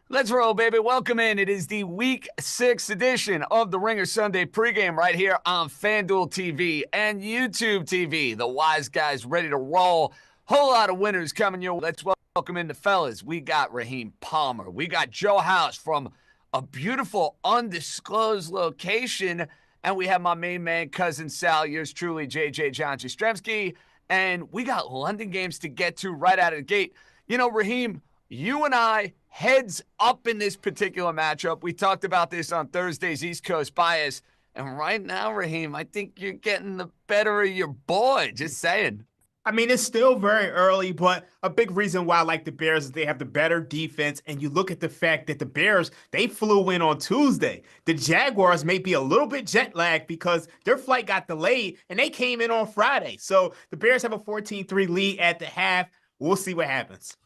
Let's roll, baby. Welcome in. It is the Week 6 edition of the Ringer Sunday pregame right here on FanDuel TV and YouTube TV. The wise guys ready to roll. Whole lot of winners coming your way. Let's welcome in the fellas. We got Raheem Palmer. We got Joe House from a beautiful undisclosed location. And we have my main man, cousin Sal, yours truly, JJ John Jastremski. And we got London games to get to right out of the gate. You know, Raheem, you and I, heads up in this particular matchup. We talked about this on Thursday's East Coast Bias. And right now, Raheem, I think you're getting the better of your boy. Just saying. I mean, it's still very early, but a big reason why I like the Bears is they have the better defense. And you look at the fact that the Bears, they flew in on Tuesday. The Jaguars may be a little bit jet lagged because their flight got delayed and they came in on Friday. So the Bears have a 14-3 lead at the half. We'll see what happens.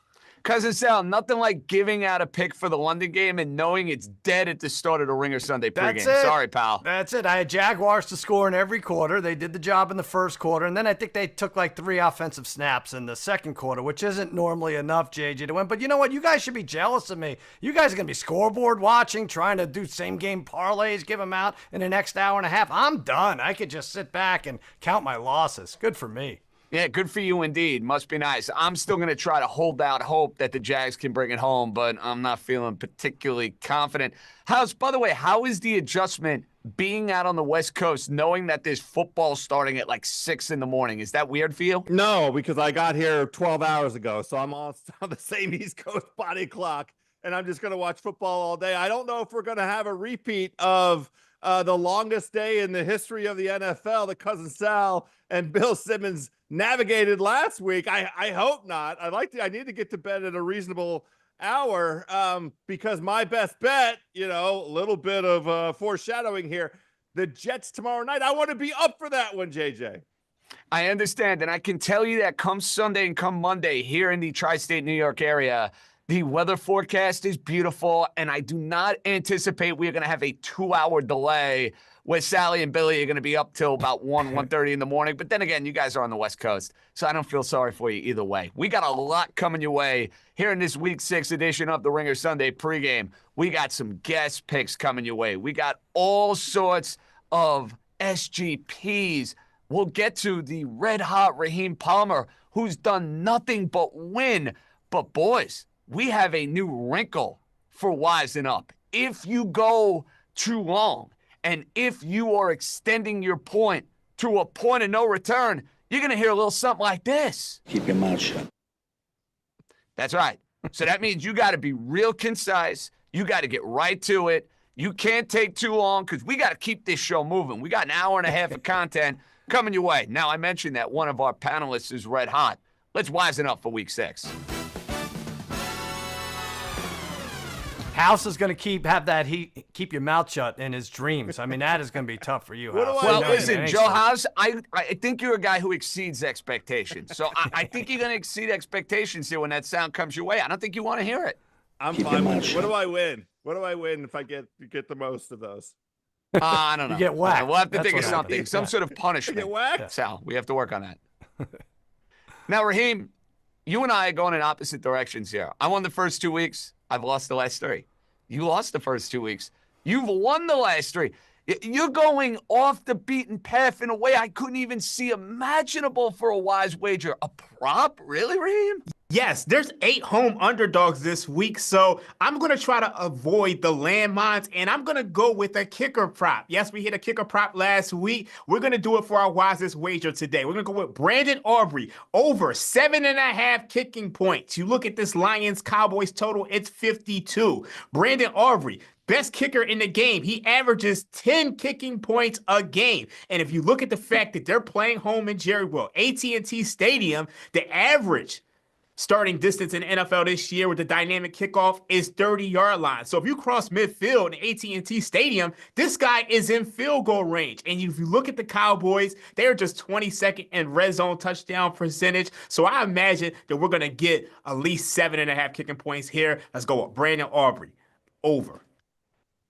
Cousin Sal, nothing like giving out a pick for the London game and knowing it's dead at the start of the Ringer Sunday pregame. Sorry, pal. That's it. I had Jaguars to score in every quarter. They did the job in the first quarter, and then I think they took like 3 offensive snaps in the second quarter, which isn't normally enough, JJ, to win. But you know what? You guys should be jealous of me. You guys are going to be scoreboard watching, trying to do same-game parlays, give them out in the next hour and a half. I'm done. I could just sit back and count my losses. Good for me. Yeah, good for you indeed. Must be nice. I'm still going to try to hold out hope that the Jags can bring it home, but I'm not feeling particularly confident. By the way, how is the adjustment being out on the West Coast, knowing that there's football starting at like 6 in the morning? Is that weird for you? No, because I got here 12 hours ago, so I'm on the same East Coast body clock, and I'm just going to watch football all day. I don't know if we're going to have a repeat of the longest day in the history of the NFL, the Cousin Sal and Bill Simmons navigated last week. I hope not. I need to get to bed at a reasonable hour because my best bet, a little bit of foreshadowing here, the Jets tomorrow night. I want to be up for that one, JJ. I understand, and I can tell you that come Sunday and come Monday here in the tri-state New York area, the weather forecast is beautiful, and I do not anticipate we're going to have a 2-hour delay where Sally and Billy are going to be up till about 1:30 in the morning. But then again, you guys are on the West Coast, so I don't feel sorry for you either way. We got a lot coming your way here in this Week 6 edition of the Ringer Sunday pregame. We got some guest picks coming your way. We got all sorts of SGPs. We'll get to the red-hot Raheem Palmer, who's done nothing but win. But, boys, we have a new wrinkle for Wising Up. If you go too long, and if you are extending your point to a point of no return, you're going to hear a little something like this. Keep your mouth shut. That's right. So that means you got to be real concise. You got to get right to it. You can't take too long because we got to keep this show moving. We got an hour and a half of content coming your way. Now, I mentioned that one of our panelists is red hot. Let's wisen up for Week 6. House is going to keep your mouth shut in his dreams. I mean, that is going to be tough for you, House. Well, listen, Joe House, I think you're a guy who exceeds expectations. So I think you're going to exceed expectations here when that sound comes your way. I don't think you want to hear it. I'm fine with it. What do I win? What do I win if I get the most of those? I don't know. You get whacked. We'll have to think of something. Some sort of punishment. You get whacked? Sal, we have to work on that. Now, Raheem, you and I are going in opposite directions here. I won the first 2 weeks. I've lost the last 3. You lost the first 2 weeks. You've won the last 3. You're going off the beaten path in a way I couldn't even see imaginable for a wise wager. A prop? Really, Raheem? Yes, there's 8 home underdogs this week, so I'm going to try to avoid the landmines, and I'm going to go with a kicker prop. Yes, we hit a kicker prop last week. We're going to do it for our wisest wager today. We're going to go with Brandon Aubrey over 7.5 kicking points. You look at this Lions-Cowboys total, it's 52. Brandon Aubrey, best kicker in the game. He averages 10 kicking points a game. And if you look at the fact that they're playing home in Jerry World, AT&T Stadium, the average starting distance in NFL this year with the dynamic kickoff is 30-yard line. So if you cross midfield in AT&T Stadium, this guy is in field goal range. And if you look at the Cowboys, they're just 22nd in red zone touchdown percentage. So I imagine that we're going to get at least 7.5 kicking points here. Let's go with Brandon Aubrey over.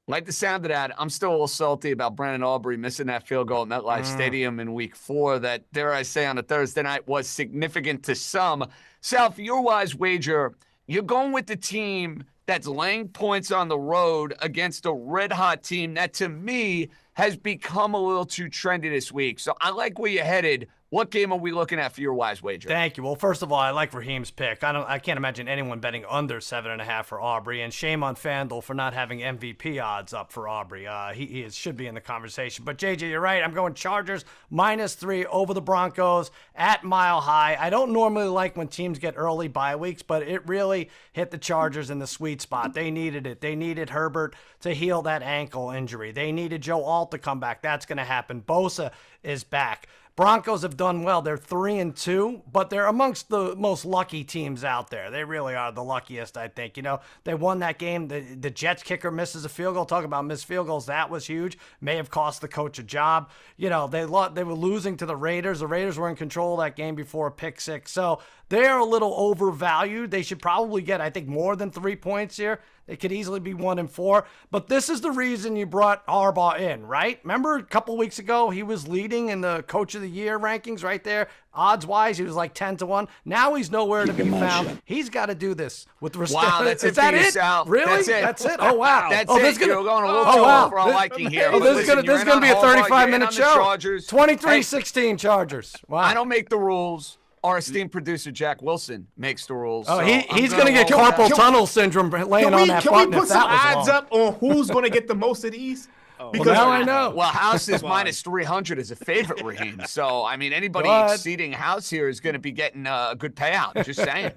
Like the sound of that, I'm still a little salty about Brandon Aubrey missing that field goal at MetLife Stadium in Week 4 that, dare I say, on a Thursday night was significant to some. Sal, for your wise wager, you're going with the team that's laying points on the road against a red-hot team that, to me, has become a little too trendy this week. So I like where you're headed. What game are we looking at for your wise wager? Thank you. Well, first of all, I like Raheem's pick. I can't imagine anyone betting under 7.5 for Aubrey, and shame on FanDuel for not having MVP odds up for Aubrey. He should be in the conversation. But JJ, you're right. I'm going Chargers -3 over the Broncos at Mile High. I don't normally like when teams get early bye weeks, but it really hit the Chargers in the sweet spot. They needed it. They needed Herbert to heal that ankle injury. They needed Joe Alt to come back. That's going to happen. Bosa is back. Broncos have done well. They're 3-2, but they're amongst the most lucky teams out there. They really are the luckiest, I think. They won that game. The Jets kicker misses a field goal. Talk about missed field goals. That was huge. May have cost the coach a job. They were losing to the Raiders. The Raiders were in control of that game before a pick six. So they're a little overvalued. They should probably get, I think, more than 3 points here. They could easily be 1-4. But this is the reason you brought Harbaugh in, right? Remember a couple weeks ago, he was leading in the Coach of the Year rankings right there. Odds-wise, he was like 10-1. Now he's nowhere to be found. He's got to do this with respect. Wow, that's is it that for it? yourself. Really? That's it. Oh, wow. That's it. You're going a little too over our liking here. Oh, this is going to be a 35-minute show. 23-16 Chargers. Wow. I don't make the rules. Our esteemed producer, Jack Wilson, makes the rules. Oh, so he's going to get carpal tunnel syndrome laying on that button. Can we put some odds up on who's going to get the most of these? Because now I know. Well, House is minus 300 as a favorite, Raheem. So, I mean, anybody exceeding House here is going to be getting a good payout. Just saying.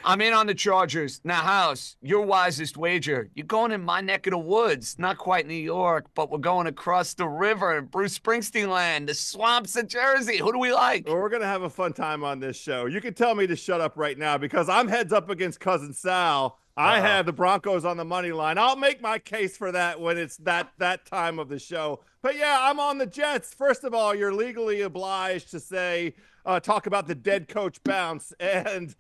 I'm in on the Chargers. Now, House, your wisest wager. You're going in my neck of the woods. Not quite New York, but we're going across the river in Bruce Springsteen land, the swamps of Jersey. Who do we like? Well, we're going to have a fun time on this show. You can tell me to shut up right now because I'm heads up against Cousin Sal. I have the Broncos on the money line. I'll make my case for that when it's that time of the show. But yeah, I'm on the Jets. First of all, you're legally obliged to say, talk about the dead coach bounce. And,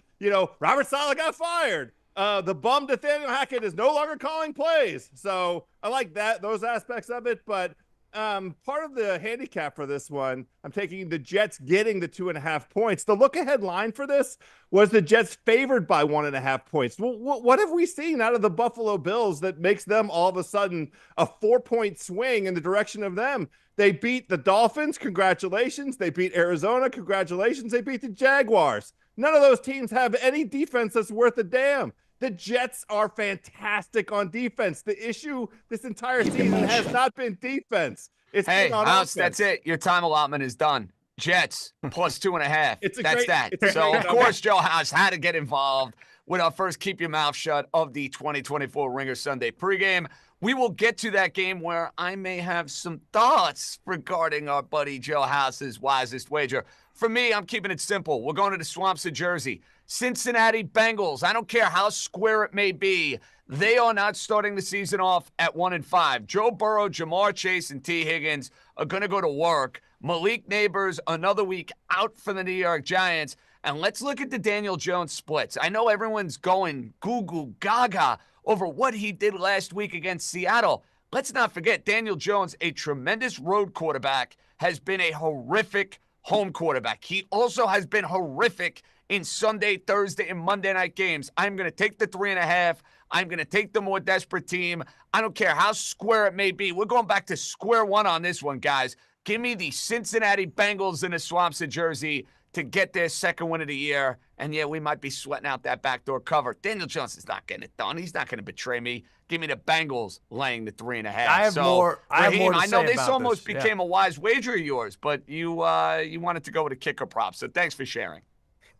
Robert Saleh got fired. The bum Nathaniel Hackett is no longer calling plays. So I like those aspects of it. But part of the handicap for this one, I'm taking the Jets getting the 2.5 points. The look-ahead line for this was the Jets favored by 1.5 points. Well, what have we seen out of the Buffalo Bills that makes them all of a sudden a 4-point swing in the direction of them? They beat the Dolphins. Congratulations. They beat Arizona. Congratulations. They beat the Jaguars. None of those teams have any defense that's worth a damn. The Jets are fantastic on defense. The issue this entire season has not been defense. It's been on House, offense. that's it. Your time allotment is done. Jets plus 2.5. That's that. So, of great course, Joe House had to get involved with our first Keep Your Mouth Shut of the 2024 Ringer Sunday pregame. We will get to that game where I may have some thoughts regarding our buddy Joe House's wisest wager. For me, I'm keeping it simple. We're going to the swamps of Jersey. Cincinnati Bengals. I don't care how square it may be. They are not starting the season off at 1-5. Joe Burrow, Jamar Chase, and T. Higgins are going to go to work. Malik Neighbors, another week out for the New York Giants. And let's look at the Daniel Jones splits. I know everyone's going goo gaga over what he did last week against Seattle. Let's not forget, Daniel Jones, a tremendous road quarterback, has been a horrific home quarterback. He also has been horrific in Sunday, Thursday, and Monday night games. I'm going to take the 3.5. I'm going to take the more desperate team. I don't care how square it may be. We're going back to square one on this one, guys. Give me the Cincinnati Bengals in the swamps of Jersey to get their second win of the year. And yeah, we might be sweating out that backdoor cover. Daniel Jones is not getting it done. He's not going to betray me. Give me the Bengals laying the 3.5. I have more to I know say this about almost this. became a wise wager of yours, but you wanted to go with a kicker prop. So thanks for sharing.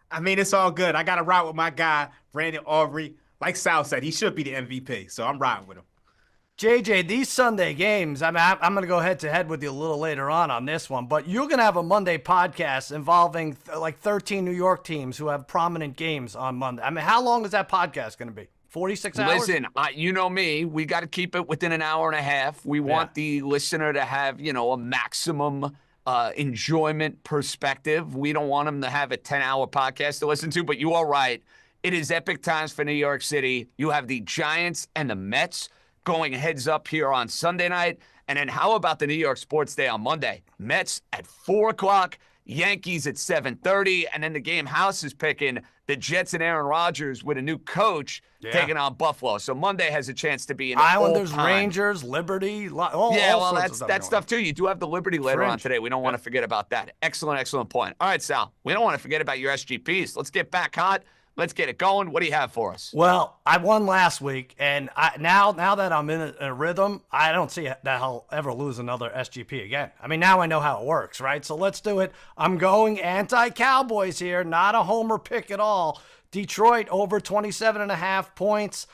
I mean, it's all good. I got to ride with my guy, Brandon Aubrey. Like Sal said, he should be the MVP, so I'm riding with him. JJ, these Sunday games, I'm going to go head-to-head with you a little later on this one, but you're going to have a Monday podcast involving like 13 New York teams who have prominent games on Monday. I mean, how long is that podcast going to be? 46 hours? Listen, you know me. We got to keep it within an hour and a half. We want the listener to have, a maximum enjoyment perspective. We don't want them to have a 10-hour podcast to listen to, but you are right. It is epic times for New York City. You have the Giants and the Mets going heads up here on Sunday night. And then how about the New York Sports Day on Monday? Mets at 4 o'clock, Yankees at 7:30, and then the game House is picking the Jets and Aaron Rodgers with a new coach taking on Buffalo. So Monday has a chance to be an Islanders, all-time. Rangers, Liberty. That's stuff too. You do have the Liberty later on today. We don't want to forget about that. Excellent point. All right, Sal, we don't want to forget about your SGPs. Let's get back hot. Let's get it going. What do you have for us? Well, I won last week, and now that I'm in a rhythm, I don't see that I'll ever lose another SGP again. I mean, now I know how it works, right? So let's do it. I'm going anti-Cowboys here, not a homer pick at all. Detroit over 27.5 points.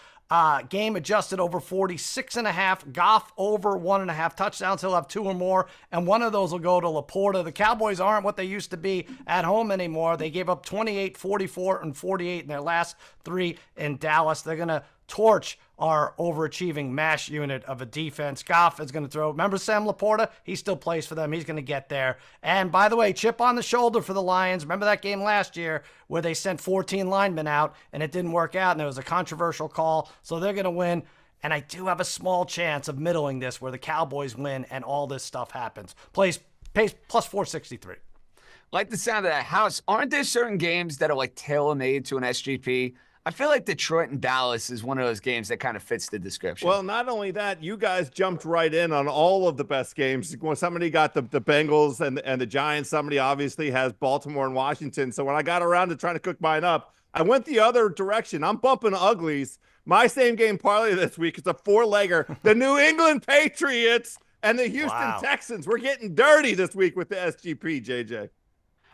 Game adjusted over 46.5. Goff over 1.5 touchdowns. He'll have 2 or more, and one of those will go to Laporta. The Cowboys aren't what they used to be at home anymore. They gave up 28, 44, and 48 in their last 3 in Dallas. They're going to torch our overachieving MASH unit of a defense. Goff is going to throw. Remember Sam Laporta? He still plays for them. He's going to get there. And by the way, chip on the shoulder for the Lions. Remember that game last year where they sent 14 linemen out and it didn't work out and it was a controversial call. So they're going to win. And I do have a small chance of middling this where the Cowboys win and all this stuff happens. Pays plus 463. Like the sound of that house. Aren't there certain games that are like tailor-made to an SGP? I feel like Detroit and Dallas is one of those games that kind of fits the description. Well, not only that, you guys jumped right in on all of the best games. When somebody got the Bengals and the Giants, somebody obviously has Baltimore and Washington. So when I got around to trying to cook mine up, I went the other direction. I'm bumping uglies. My same game parlay this week is a 4-legger. The New England Patriots and the Houston Texans. We're getting dirty this week with the SGP, JJ.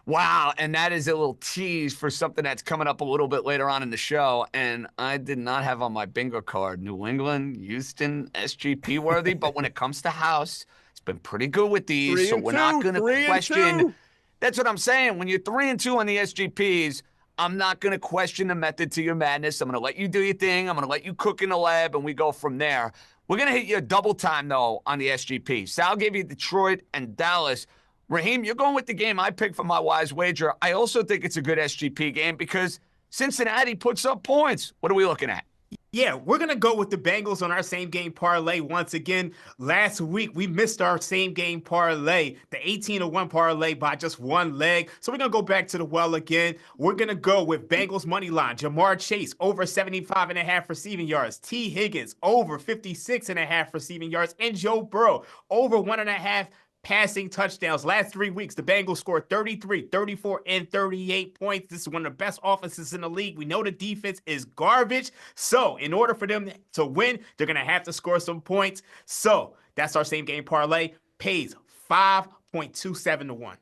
Wow, and that is a little tease for something that's coming up a little bit later on in the show, and I did not have on my bingo card New England, Houston, SGP worthy, but when it comes to house, it's been pretty good with these, so we're not going to question. That's what I'm saying. When you're 3-2 on the SGPs, I'm not going to question the method to your madness. I'm going to let you do your thing. I'm going to let you cook in the lab, and we go from there. We're going to hit you a double time, though, on the SGP. Sal gave you Detroit and Dallas. Raheem, you're going with the game I picked for my wise wager. I also think it's a good SGP game because Cincinnati puts up points. What are we looking at? Yeah, we're going to go with the Bengals on our same game parlay once again. Last week, we missed our same game parlay, the 18-1 parlay by just one leg. So we're going to go back to the well again. We're going to go with Bengals money line. Jamar Chase over 75.5 receiving yards. T. Higgins over 56.5 receiving yards. And Joe Burrow over 1.5 passing touchdowns. Last 3 weeks, the Bengals scored 33, 34, and 38 points. This is one of the best offenses in the league. We know the defense is garbage. So in order for them to win, they're going to have to score some points. So that's our same game parlay. Pays 5.27 to 1.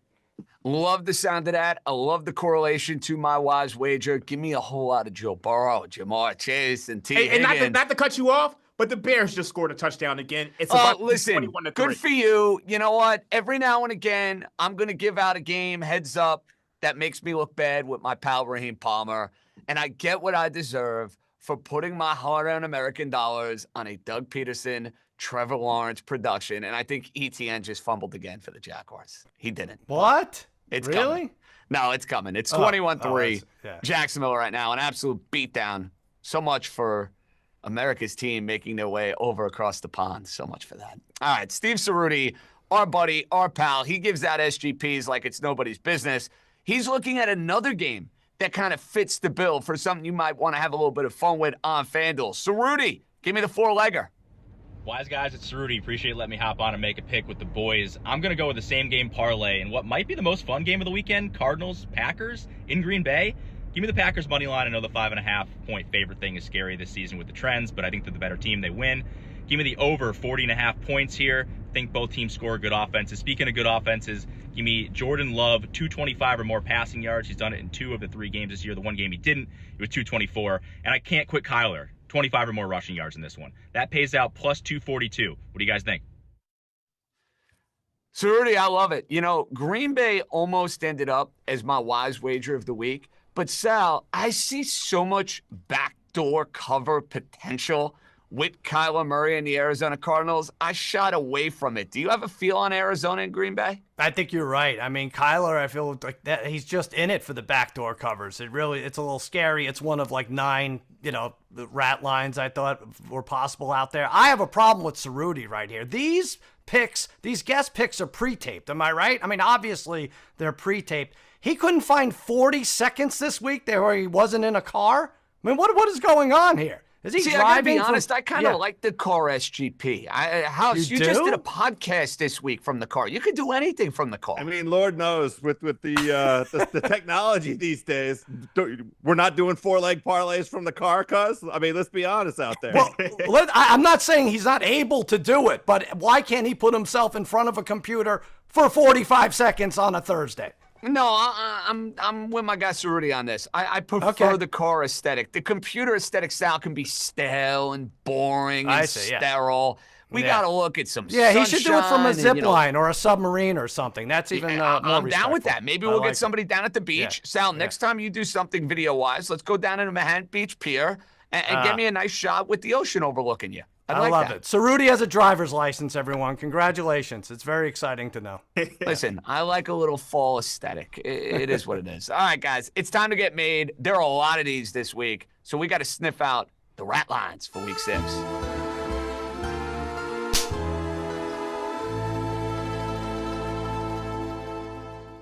Love the sound of that. I love the correlation to my wise wager. Give me a whole lot of Joe Burrow, Jamar Chase, and T. Higgins. And not to cut you off, but the Bears just scored a touchdown again. It's about listen, 21-3. Good for you. You know what? Every now and again, I'm going to give out a game heads up that makes me look bad with my pal Raheem Palmer. And I get what I deserve for putting my hard-earned American dollars on a Doug Peterson, Trevor Lawrence production. And I think ETN just fumbled again for the Jaguars. He didn't. What? It's really? Coming. No, it's coming. It's 21-3. Yeah. Jacksonville right now, an absolute beatdown. So much for America's team making their way over across the pond. So much for that. All right, Steve Cerruti, our buddy, our pal, he gives out SGPs like it's nobody's business. He's looking at another game that kind of fits the bill for something you might want to have a little bit of fun with on FanDuel. Cerruti, give me the 4-legger. Wise guys, it's Cerruti. Appreciate letting me hop on and make a pick with the boys. I'm going to go with the same game parlay and what might be the most fun game of the weekend, Cardinals-Packers in Green Bay. Give me the Packers money line. I know the 5.5-point favorite thing is scary this season with the trends, but I think they're the better team. They win. Give me the over 40.5 points here. I think both teams score good offenses. Speaking of good offenses, give me Jordan Love, 225 or more passing yards. He's done it in 2 of the 3 games this year. The one game he didn't, it was 224. And I can't quit Kyler, 25 or more rushing yards in this one. That pays out plus 242. What do you guys think? Cerruti, I love it. You know, Green Bay almost ended up as my wise wager of the week. But Sal, I see so much backdoor cover potential with Kyler Murray and the Arizona Cardinals. I shot away from it. Do you have a feel on Arizona and Green Bay? I think you're right. I mean, Kyler, I feel like that he's just in it for the backdoor covers. It's a little scary. It's one of like 9, rat lines I thought were possible out there. I have a problem with Cerruti right here. These guest picks are pre-taped. Am I right? I mean, obviously they're pre-taped. He couldn't find 40 seconds this week there where he wasn't in a car. I mean, what is going on here? Is he driving? I gotta be honest, I kind of like the car SGP. House, you just did a podcast this week from the car. You could do anything from the car. I mean, Lord knows with the technology these days, we're not doing 4-leg parlays from the car, cuz. I mean, let's be honest out there. Well, I'm not saying he's not able to do it, but why can't he put himself in front of a computer for 45 seconds on a Thursday? No, I'm with my guy Cerruti on this. I prefer the car aesthetic. The computer aesthetic style can be stale and boring and sterile. We got to look at some sunshine. He should do it from a zip line or a submarine or something. That's even more I'm down with respectful. that. Maybe we'll get somebody down at the beach. Sal, next time you do something video-wise, let's go down to Manhattan Beach Pier and get me a nice shot with the ocean overlooking you. I like love that. it. Cerruti has a driver's license, everyone. Congratulations. It's very exciting to know. Listen, I like a little fall aesthetic. It is what it is. All right, guys, it's time to get made. There are a lot of these this week, so we got to sniff out the rat lines for week 6.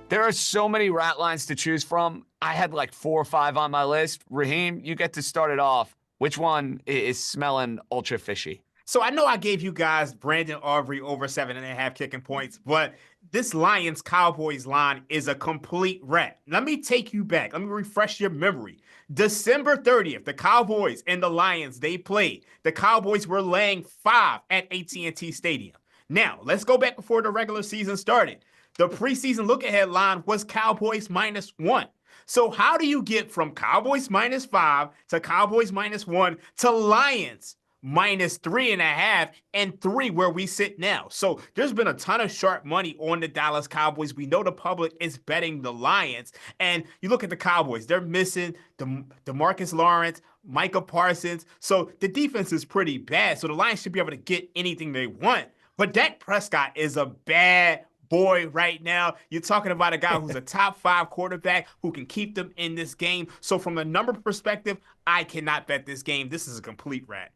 There are so many rat lines to choose from. I had like 4 or 5 on my list. Raheem, you get to start it off. Which one is smelling ultra fishy? So I know I gave you guys Brandon Aubrey over 7.5 kicking points, but this Lions-Cowboys line is a complete rat. Let me take you back. Let me refresh your memory. December 30th, the Cowboys and the Lions, they played. The Cowboys were laying 5 at AT&T Stadium. Now, let's go back before the regular season started. The preseason look-ahead line was Cowboys -1. So how do you get from Cowboys -5 to Cowboys -1 to Lions -3.5 and 3 where we sit now? So there's been a ton of sharp money on the Dallas Cowboys. We know the public is betting the Lions. And you look at the Cowboys, they're missing DeMarcus Lawrence, Micah Parsons. So the defense is pretty bad. So the Lions should be able to get anything they want. But Dak Prescott is a bad boy right now. You're talking about a guy who's a top 5 quarterback who can keep them in this game. So from a number perspective, I cannot bet this game. This is a complete rat.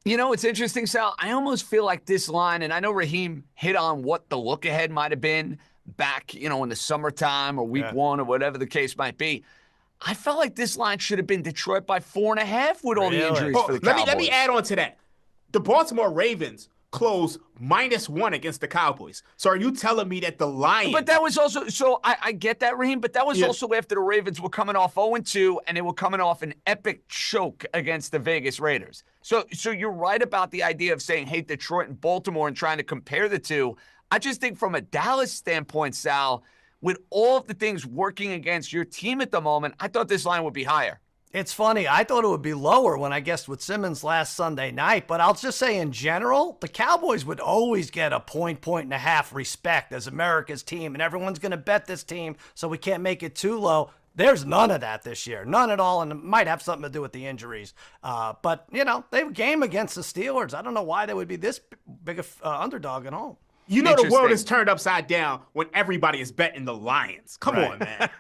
You know, it's interesting, Sal. I almost feel like this line, and I know Raheem hit on what the look ahead might have been back, in the summertime or week 1 or whatever the case might be. I felt like this line should have been Detroit by 4.5 with all the injuries for the Cowboys. Let me add on to that. The Baltimore Ravens closed -1 against the Cowboys. So are you telling me that the Lions... But that was also... So I get that, Raheem, but that was also after the Ravens were coming off 0-2, and they were coming off an epic choke against the Vegas Raiders. So you're right about the idea of saying, hey, Detroit and Baltimore and trying to compare the two. I just think from a Dallas standpoint, Sal, with all of the things working against your team at the moment, I thought this line would be higher. It's funny. I thought it would be lower when I guessed with Simmons last Sunday night, but I'll just say in general, the Cowboys would always get a point and a half respect as America's team, and everyone's going to bet this team, so we can't make it too low. There's none of that this year. None at all, and it might have something to do with the injuries. But, they game against the Steelers. I don't know why they would be this big of underdog at home. You know the world is turned upside down when everybody is betting the Lions. Come on, man.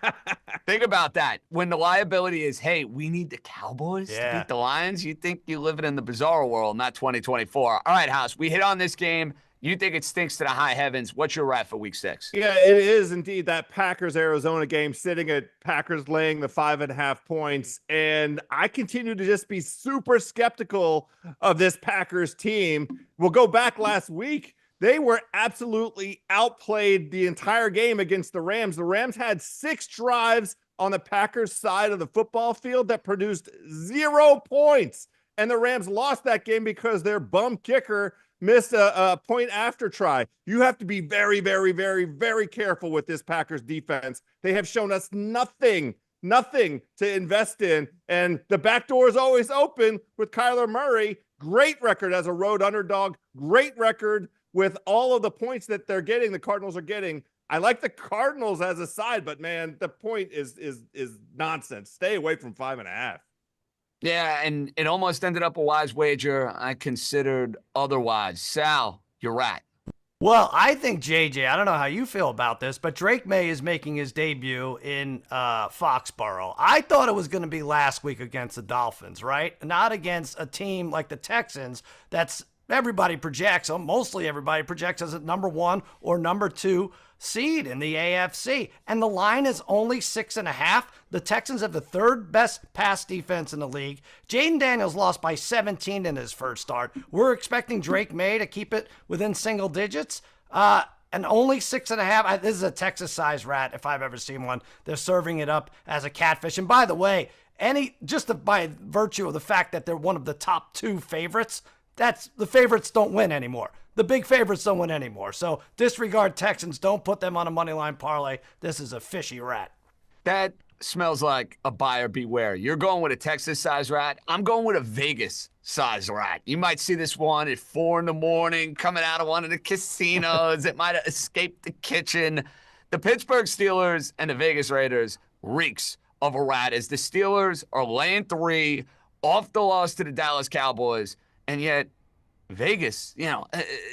Think about that. When the liability is, hey, we need the Cowboys to beat the Lions, you think you're living in the bizarre world, not 2024. All right, House, we hit on this game. You think it stinks to the high heavens. What's your rat for week 6? Yeah, it is indeed that Packers-Arizona game, sitting at Packers laying the 5.5 points. And I continue to just be super skeptical of this Packers team. We'll go back last week. They were absolutely outplayed the entire game against the Rams. The Rams had 6 drives on the Packers side of the football field that produced 0 points. And the Rams lost that game because their bum kicker missed a point after try. You have to be very, very, very, very careful with this Packers defense. They have shown us nothing to invest in. And the back door is always open with Kyler Murray. Great record as a road underdog. Great record with all of the points that they're getting, the Cardinals are getting. I like the Cardinals as a side, but man, the point is nonsense. Stay away from 5.5. Yeah, and it almost ended up a wise wager. I considered otherwise. Sal, you're right. Well, I think, JJ, I don't know how you feel about this, but Drake May is making his debut in Foxborough. I thought it was going to be last week against the Dolphins, right? Not against a team like the Texans that's everybody projects, mostly everybody projects as a number 1 or number 2 seed in the AFC. And the line is only 6.5. The Texans have the 3rd best pass defense in the league. Jaden Daniels lost by 17 in his first start. We're expecting Drake May to keep it within single digits. And only 6.5. This is a Texas-sized rat if I've ever seen one. They're serving it up as a catfish. And by the way, by virtue of the fact that they're one of the top 2 favorites, the favorites don't win anymore. The big favorites don't win anymore. So disregard Texans. Don't put them on a money line parlay. This is a fishy rat. That smells like a buyer beware. You're going with a Texas-sized rat. I'm going with a Vegas-sized rat. You might see this one at 4 a.m. coming out of one of the casinos. It might have escaped the kitchen. The Pittsburgh Steelers and the Vegas Raiders reeks of a rat as the Steelers are laying 3 off the loss to the Dallas Cowboys, and yet Vegas,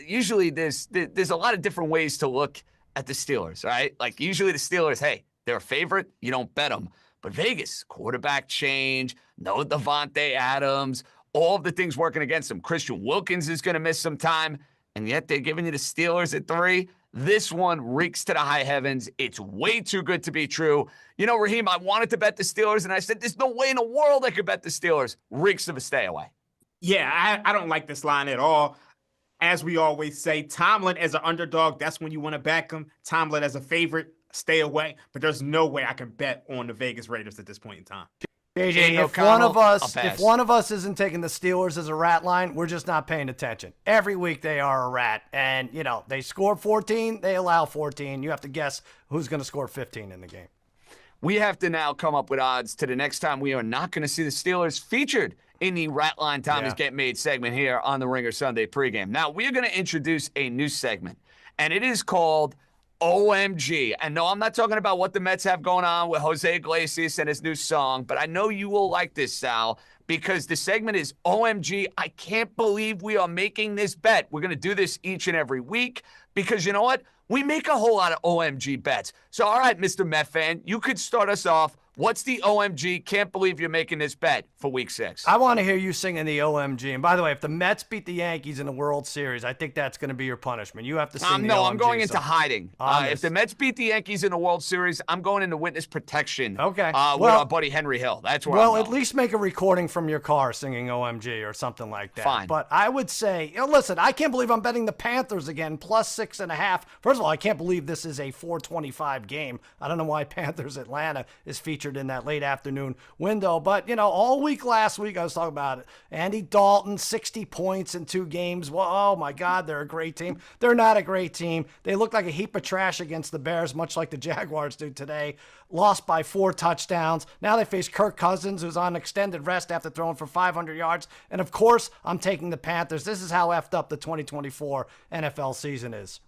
usually there's a lot of different ways to look at the Steelers, right? Like usually the Steelers, hey, they're a favorite, you don't bet them. But Vegas, quarterback change, no Devontae Adams, all of the things working against them. Christian Wilkins is going to miss some time, and yet they're giving you the Steelers at 3. This one reeks to the high heavens. It's way too good to be true. Raheem, I wanted to bet the Steelers, and I said, there's no way in the world I could bet the Steelers. Reeks of a stay away. Yeah, I don't like this line at all. As we always say, Tomlin as an underdog, that's when you want to back him. Tomlin as a favorite, stay away. But there's no way I can bet on the Vegas Raiders at this point in time. JJ, if one of us isn't taking the Steelers as a rat line, we're just not paying attention. Every week they are a rat. And, they score 14, they allow 14. You have to guess who's going to score 15 in the game. We have to now come up with odds to the next time we are not going to see the Steelers featured in the Rat Line Time is Get Made segment here on the Ringer Sunday pregame. Now, we are going to introduce a new segment, and it is called OMG. And no, I'm not talking about what the Mets have going on with Jose Iglesias and his new song, but I know you will like this, Sal, because the segment is OMG. I can't believe we are making this bet. We're going to do this each and every week because you know what? We make a whole lot of OMG bets. So, all right, Mr. Met fan, you could start us off. What's the OMG? Can't believe you're making this bet for Week 6. I want to hear you singing the OMG. And by the way, if the Mets beat the Yankees in the World Series, I think that's going to be your punishment. You have to sing the OMG. No, I'm going into hiding. If the Mets beat the Yankees in the World Series, I'm going into witness protection. Okay. With our buddy Henry Hill. That's where I'm going. Well, at least make a recording from your car singing OMG or something like that. Fine. But I would say, listen, I can't believe I'm betting the Panthers again, plus 6.5. First of all, I can't believe this is a 4:25 game. I don't know why Panthers Atlanta is featured in that late afternoon window. But, all week last week I was talking about it. Andy Dalton, 60 points in 2 games. Well, oh, my God, they're a great team. They're not a great team. They look like a heap of trash against the Bears, much like the Jaguars do today. Lost by 4 touchdowns. Now they face Kirk Cousins, who's on extended rest after throwing for 500 yards. And, of course, I'm taking the Panthers. This is how effed up the 2024 NFL season is.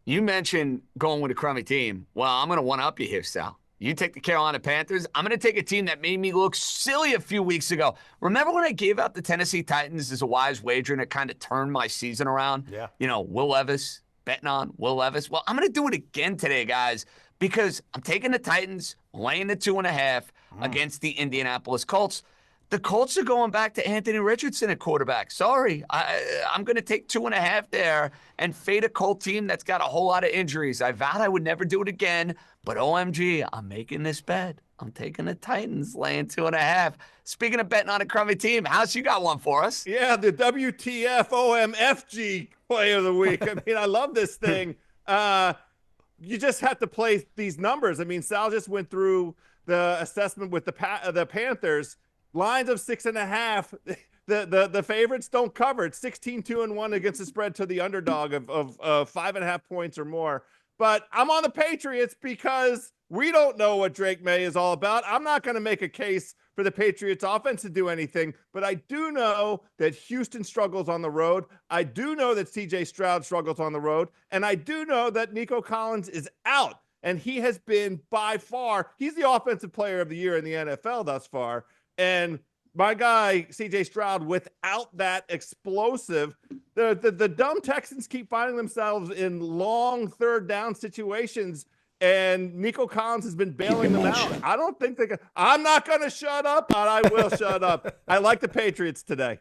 You mentioned going with a crummy team. Well, I'm going to one-up you here, Sal. You take the Carolina Panthers. I'm going to take a team that made me look silly a few weeks ago. Remember when I gave out the Tennessee Titans as a wise wager and it kind of turned my season around? Yeah. Will Levis, betting on Will Levis. Well, I'm going to do it again today, guys, because I'm taking the Titans, laying the 2.5 against the Indianapolis Colts. The Colts are going back to Anthony Richardson at quarterback. Sorry. I'm going to take 2.5 there and fade a Colt team that's got a whole lot of injuries. I vowed I would never do it again, but OMG, I'm making this bet. I'm taking the Titans laying 2.5. Speaking of betting on a crummy team, House, you got one for us? Yeah, the WTF OMFG play of the week. I mean, I love this thing. You just have to play these numbers. I mean, Sal just went through the assessment with the Panthers. Lines of 6.5. The favorites don't cover. It's 16-2-1 against the spread to the underdog of 5.5 points or more. But I'm on the Patriots because we don't know what Drake May is all about. I'm not going to make a case for the Patriots offense to do anything, but I do know that Houston struggles on the road. I do know that CJ Stroud struggles on the road. And I do know that Nico Collins is out. And he has been by far, he's the offensive player of the year in the NFL thus far. And my guy, CJ Stroud, without that explosive, the dumb Texans keep finding themselves in long third down situations, and Nico Collins has been bailing them out. I don't think I'm not going to shut up, but I will shut up. I like the Patriots today.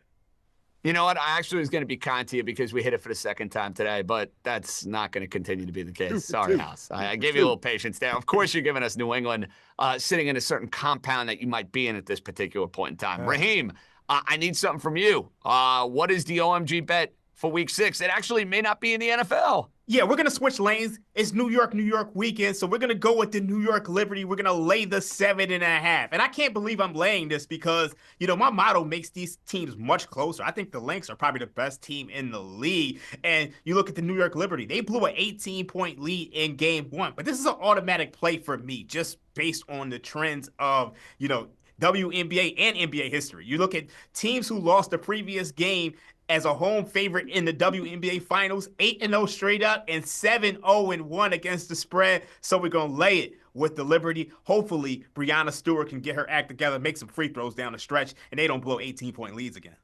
You know what? I actually was going to be kind to you because we hit it for the second time today, but that's not going to continue to be the case. Sorry, House. I gave you a little patience there. Of course, you're giving us New England sitting in a certain compound that you might be in at this particular point in time. Raheem, I need something from you. What is the OMG bet for Week 6? It actually may not be in the NFL. Yeah, we're going to switch lanes. It's New York weekend, so we're going to go with the New York Liberty. We're going to lay the 7.5. And I can't believe I'm laying this because, my motto makes these teams much closer. I think the Lynx are probably the best team in the league. And you look at the New York Liberty, they blew an 18-point lead in game 1. But this is an automatic play for me just based on the trends of, WNBA and NBA history. You look at teams who lost the previous game as a home favorite in the WNBA Finals, 8-0 straight up and 7-0-1 against the spread. So we're going to lay it with the Liberty. Hopefully, Breanna Stewart can get her act together, make some free throws down the stretch, and they don't blow 18-point leads again.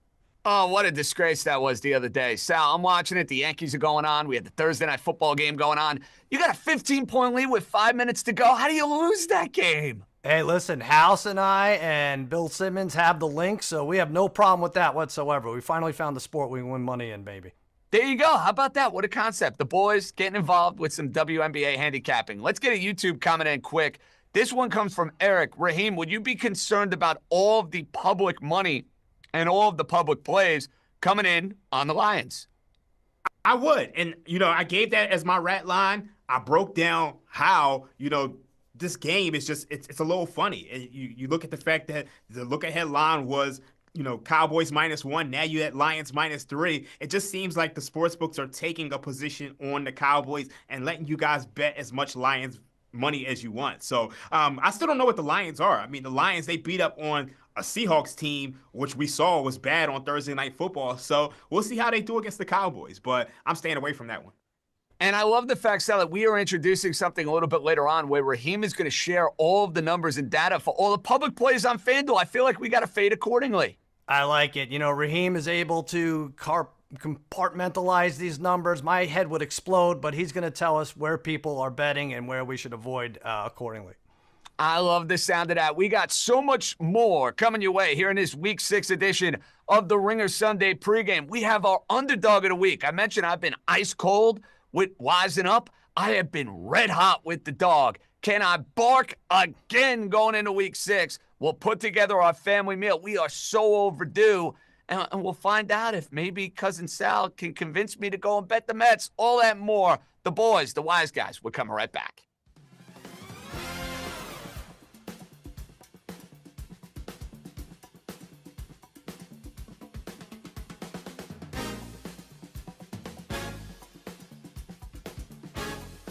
Oh, what a disgrace that was the other day. Sal, I'm watching it. The Yankees are going on. We had the Thursday night football game going on. You got a 15-point lead with 5 minutes to go. How do you lose that game? Hey, listen, House and I and Bill Simmons have the link, so we have no problem with that whatsoever. We finally found the sport we can win money in, baby. There you go. How about that? What a concept. The boys getting involved with some WNBA handicapping. Let's get a YouTube comment in quick. This one comes from Eric. Raheem, would you be concerned about all of the public money and all of the public plays coming in on the Lions? I would. And, I gave that as my rat line. I broke down how, this game is just, it's a little funny. And you look at the fact that the look-ahead line was, Cowboys -1. Now you at Lions -3. It just seems like the sportsbooks are taking a position on the Cowboys and letting you guys bet as much Lions money as you want. So I still don't know what the Lions are. I mean, the Lions, they beat up on a Seahawks team, which we saw was bad on Thursday Night Football. So we'll see how they do against the Cowboys, but I'm staying away from that one. And I love the fact, Sal, that we are introducing something a little bit later on where Raheem is going to share all of the numbers and data for all the public plays on FanDuel. I feel like we got to fade accordingly. I like it. Raheem is able to compartmentalize these numbers. My head would explode, but he's going to tell us where people are betting and where we should avoid accordingly. I love the sound of that. We got so much more coming your way here in this Week 6 edition of the Ringer Sunday pregame. We have our underdog of the week. I mentioned I've been ice cold with Wising Up. I have been red hot with the dog. Can I bark again going into Week 6? We'll put together our family meal. We are so overdue. And we'll find out if maybe Cousin Sal can convince me to go and bet the Mets. All that and more. The boys, the wise guys, we're coming right back.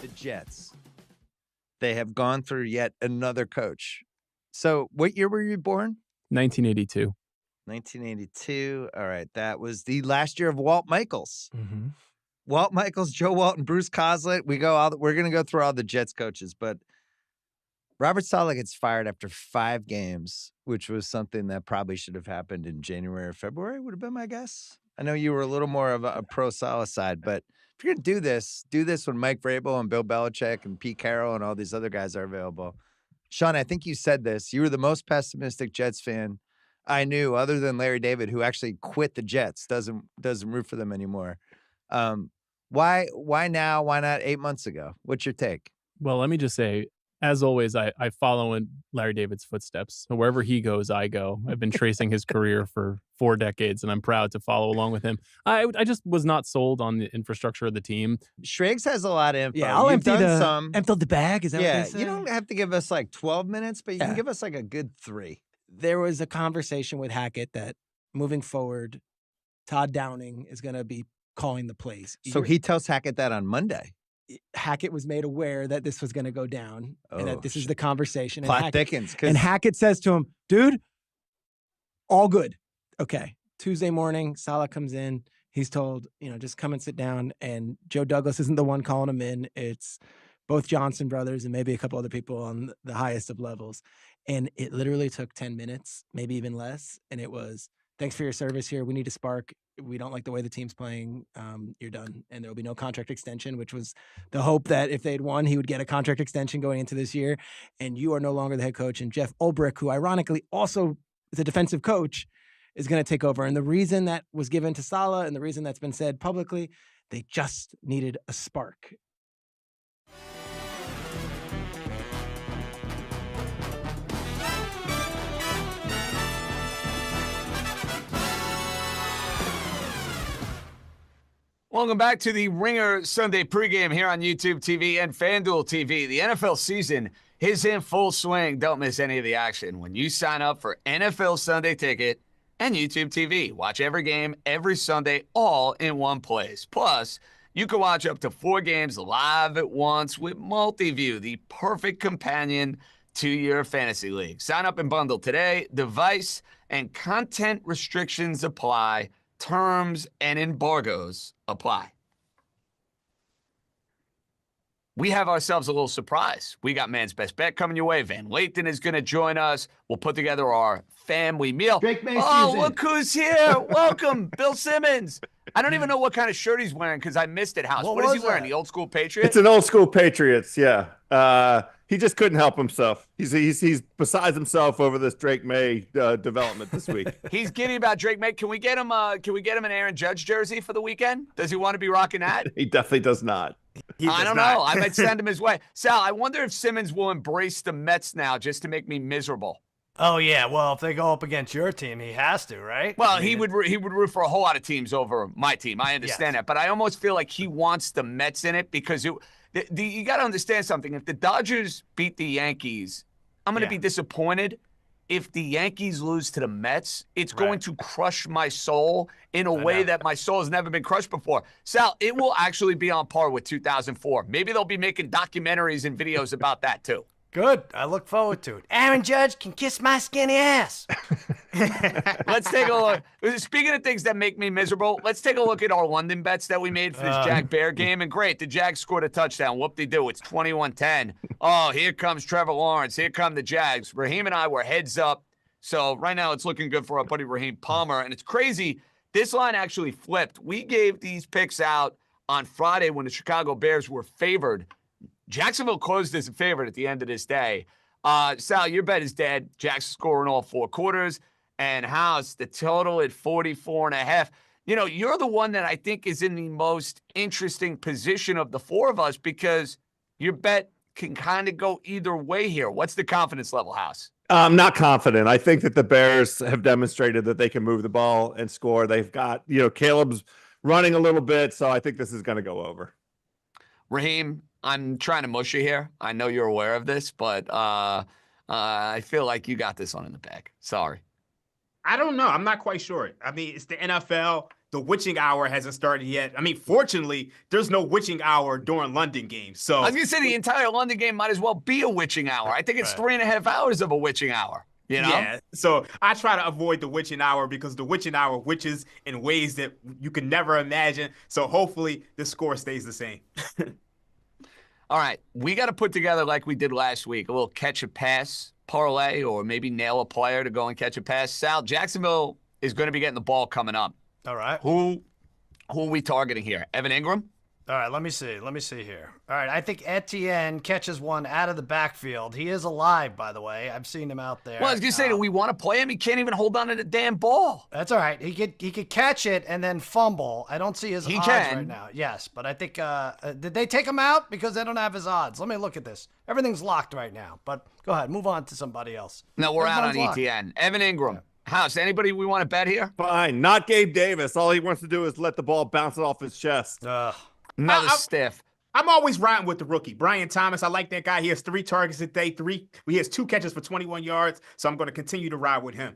The Jets. They have gone through yet another coach. So what year were you born? 1982. 1982. All right. That was the last year of Walt Michaels. Mm-hmm. Walt Michaels, Joe Walton, Bruce Coslet. We're going to go through all the Jets coaches, but Robert Saleh gets fired after 5 games, which was something that probably should have happened in January or February, would have been my guess. I know you were a little more of a pro Saleh side, but if you're going to do this when Mike Vrabel and Bill Belichick and Pete Carroll and all these other guys are available. Sean, I think you said this. You were the most pessimistic Jets fan I knew, other than Larry David, who actually quit the Jets, doesn't root for them anymore. Why now? Why not 8 months ago? What's your take? Well, let me just say, as always, I follow in Larry David's footsteps. So wherever he goes, I go. I've been tracing his career for 4 decades, and I'm proud to follow along with him. I just was not sold on the infrastructure of the team. Schrags has a lot of info. Yeah, I'll empty the bag. Is that what they say? You don't have to give us like 12 minutes, but you can give us like a good 3. There was a conversation with Hackett that moving forward, Todd Downing is going to be calling the plays. So he tells Hackett that on Monday. Hackett was made aware that this was going to go down and that this is the conversation. Plot thickens. And Hackett says to him, dude, all good. Okay. Tuesday morning, Saleh comes in. He's told, just come and sit down. And Joe Douglas isn't the one calling him in. It's both Johnson brothers and maybe a couple other people on the highest of levels. And it literally took 10 minutes, maybe even less. And it was, thanks for your service here. We need a spark. We don't like the way the team's playing. You're done. And there will be no contract extension, which was the hope that if they'd won, he would get a contract extension going into this year. And you are no longer the head coach. And Jeff Ulbrich, who ironically also is a defensive coach, is going to take over. And the reason that was given to Saleh and the reason that's been said publicly, they just needed a spark. Welcome back to the Ringer Sunday pregame here on YouTube TV and FanDuel TV. The NFL season is in full swing. Don't miss any of the action when you sign up for NFL Sunday Ticket and YouTube TV. Watch every game, every Sunday, all in one place. Plus, you can watch up to 4 games live at once with Multiview, the perfect companion to your fantasy league. Sign up and bundle today. Device and content restrictions apply. terms and embargoes apply. We have ourselves a little surprise. We got Man's Best Bet coming your way. Van Lathan is going to join us. We'll put together our family meal. Drake May oh, season. Look who's here. Welcome, Bill Simmons. I don't even know what kind of shirt he's wearing because I missed it, House. What is he wearing? The old school Patriots? It's an old school Patriots, yeah. He just couldn't help himself. He's besides himself over this Drake May development this week. He's giddy about Drake May. Can we get him an Aaron Judge jersey for the weekend? Does he want to be rocking that? He definitely does not. I don't know. I might send him his way. Sal, I wonder if Simmons will embrace the Mets now just to make me miserable. Oh yeah, well if they go up against your team, he has to, right? Well, he would root for a whole lot of teams over my team. I understand that, but I almost feel like he wants the Mets in it because you got to understand something. If the Dodgers beat the Yankees, I'm going to be disappointed. If the Yankees lose to the Mets, it's going to crush my soul in a way that my soul has never been crushed before. Sal, it will actually be on par with 2004. Maybe they'll be making documentaries and videos about that too. Good. I look forward to it. Aaron Judge can kiss my skinny ass. Let's take a look. Speaking of things that make me miserable, let's take a look at our London bets that we made for this Jag-Bear game. And great, the Jags scored a touchdown. Whoop-de-doo. It's 21-10. Oh, here comes Trevor Lawrence. Here come the Jags. Raheem and I were heads up. So right now it's looking good for our buddy Raheem Palmer. And it's crazy. This line actually flipped. We gave these picks out on Friday when the Chicago Bears were favored. Jacksonville closed as a favorite at the end of this day. Sal, your bet is dead. Jags scoring all 4 quarters. And House, the total at 44.5. You know, you're the one that I think is in the most interesting position of the 4 of us because your bet can kind of go either way here. What's the confidence level, House? I'm not confident. I think that the Bears have demonstrated that they can move the ball and score. They've got, Caleb's running a little bit, so I think this is going to go over. Raheem, I'm trying to mush you here. I know you're aware of this, but I feel like you got this one in the bag. Sorry. I don't know. I'm not quite sure. I mean, it's the NFL. The witching hour hasn't started yet. I mean, fortunately, there's no witching hour during London games. So I was going to say the entire London game might as well be a witching hour. I think it's 3.5 hours of a witching hour. You know? Yeah. So I try to avoid the witching hour because the witching hour witches in ways that you can never imagine. So hopefully the score stays the same. All right, we got to put together, like we did last week, a little catch-a-pass parlay or maybe nail a player to go and catch a pass. Sal, Jacksonville is going to be getting the ball coming up. All right. Who are we targeting here? Evan Ingram? All right, let me see here. All right, I think Etienne catches one out of the backfield. He is alive, by the way. I've seen him out there. Well, I was going to say, do we want to play him? He can't even hold on to the damn ball. That's all right. He could catch it and then fumble. I don't see his odds right now. Yes, but I think did they take him out because they don't have his odds? Let me look at this. Everything's locked right now. But go ahead, move on to somebody else. No, we're out on Etienne. Evan Ingram. Yeah. House, anybody we want to bet here? Fine. Not Gabe Davis. All he wants to do is let the ball bounce off his chest. Another stiff. I'm always riding with the rookie. Brian Thomas, I like that guy. He has 3 targets a day. He has 2 catches for 21 yards. So I'm going to continue to ride with him.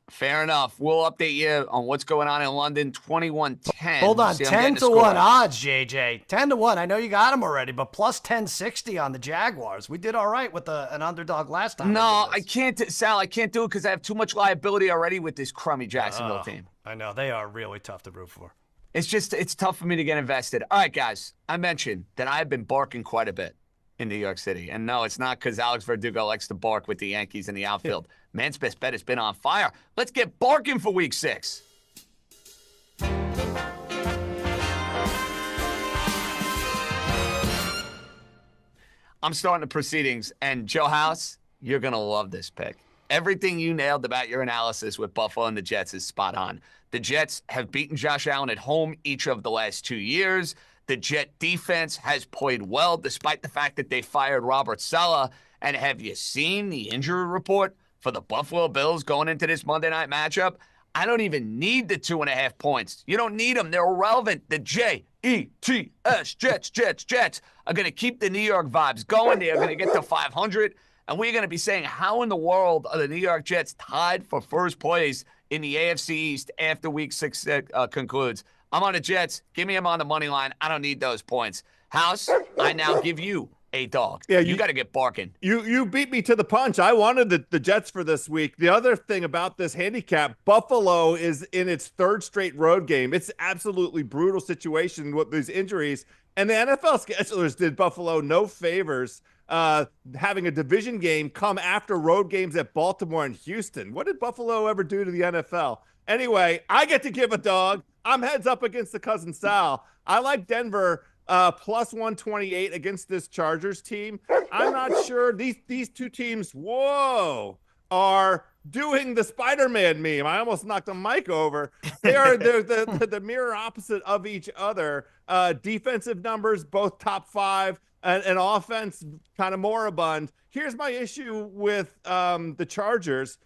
Fair enough. We'll update you on what's going on in London. 21-10. Hold on. 10-1 odds, JJ. 10-1. I know you got him already, but plus 1060 on the Jaguars. We did all right with an underdog last time. No, I can't. Sal, I can't do it because I have too much liability already with this crummy Jacksonville team. I know. They are really tough to root for. It's tough for me to get invested. All right, guys. I mentioned that I've been barking quite a bit in New York City. And no, it's not because Alex Verdugo likes to bark with the Yankees in the outfield. Man's Best Bet has been on fire. Let's get barking for Week 6. I'm starting the proceedings. And Joe House, you're going to love this pick. Everything you nailed about your analysis with Buffalo and the Jets is spot on. The Jets have beaten Josh Allen at home each of the last 2 years. The Jet defense has played well despite the fact that they fired Robert Saleh. And have you seen the injury report for the Buffalo Bills going into this Monday night matchup? I don't even need the 2.5 points. You don't need them. They're irrelevant. The Jets, Jets are going to keep the New York vibes going. They are going to get to 500. And we're going to be saying, how in the world are the New York Jets tied for first place in the AFC East after Week 6 concludes? I'm on the Jets. Give me them on the money line. I don't need those points. House, I now give you a dog. Yeah, you got to get barking. You beat me to the punch. I wanted the Jets for this week. The other thing about this handicap, Buffalo is in its third straight road game. It's absolutely brutal situation with these injuries. And the NFL schedulers did Buffalo no favors having a division game come after road games at Baltimore and Houston. What did Buffalo ever do to the NFL? Anyway, I get to give a dog. I'm heads up against the cousin Sal. I like Denver plus 128 against this Chargers team. I'm not sure these two teams, are doing the Spider-Man meme. I almost knocked the mic over. They're the mirror opposite of each other. Defensive numbers, both top 5, and offense kind of moribund. Here's my issue with the Chargers.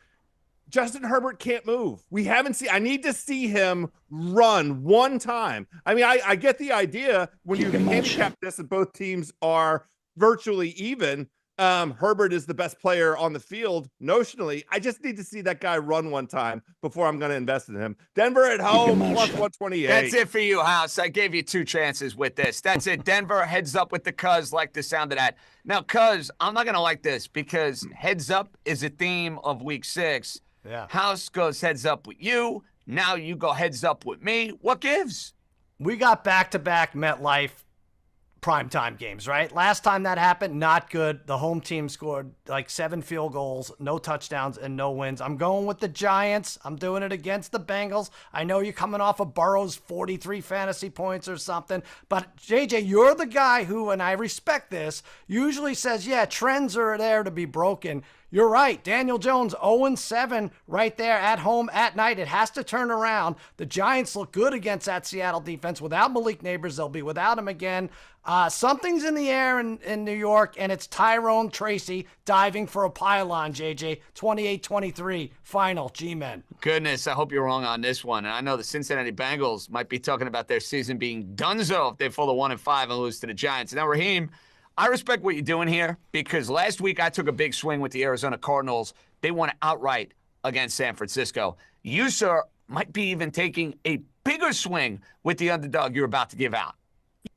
Justin Herbert can't move. I need to see him run one time. I mean, I get the idea when you handicap this and both teams are virtually even. Herbert is the best player on the field notionally. I just need to see that guy run one time before I'm going to invest in him. Denver at home plus 128. That's it for you, House. I gave you 2 chances with this. That's it. Denver heads up with the Cuz. Like the sound of that. Now, Cuz, I'm not going to like this because heads up is a theme of week 6. Yeah. House goes heads up with you. Now you go heads up with me. What gives? We got back-to-back MetLife primetime games, right? Last time that happened, not good. The home team scored like 7 field goals, no touchdowns, and no wins. I'm going with the Giants. I'm doing it against the Bengals. I know you're coming off of Burrow's 43 fantasy points or something, but JJ, you're the guy who, and I respect this, usually says, yeah, trends are there to be broken. You're right. Daniel Jones, 0-7 right there at home at night. It has to turn around. The Giants look good against that Seattle defense. Without Malik Neighbors, they'll be without him again. Something's in the air in New York, and it's Tyrone Tracy diving for a pylon, JJ. 28-23, final, G-Men. Goodness, I hope you're wrong on this one. And I know the Cincinnati Bengals might be talking about their season being donezo if they fall to 1-5 and lose to the Giants. Now, Raheem, I respect what you're doing here because last week I took a big swing with the Arizona Cardinals. They won outright against San Francisco. You, sir, might be even taking a bigger swing with the underdog you're about to give out.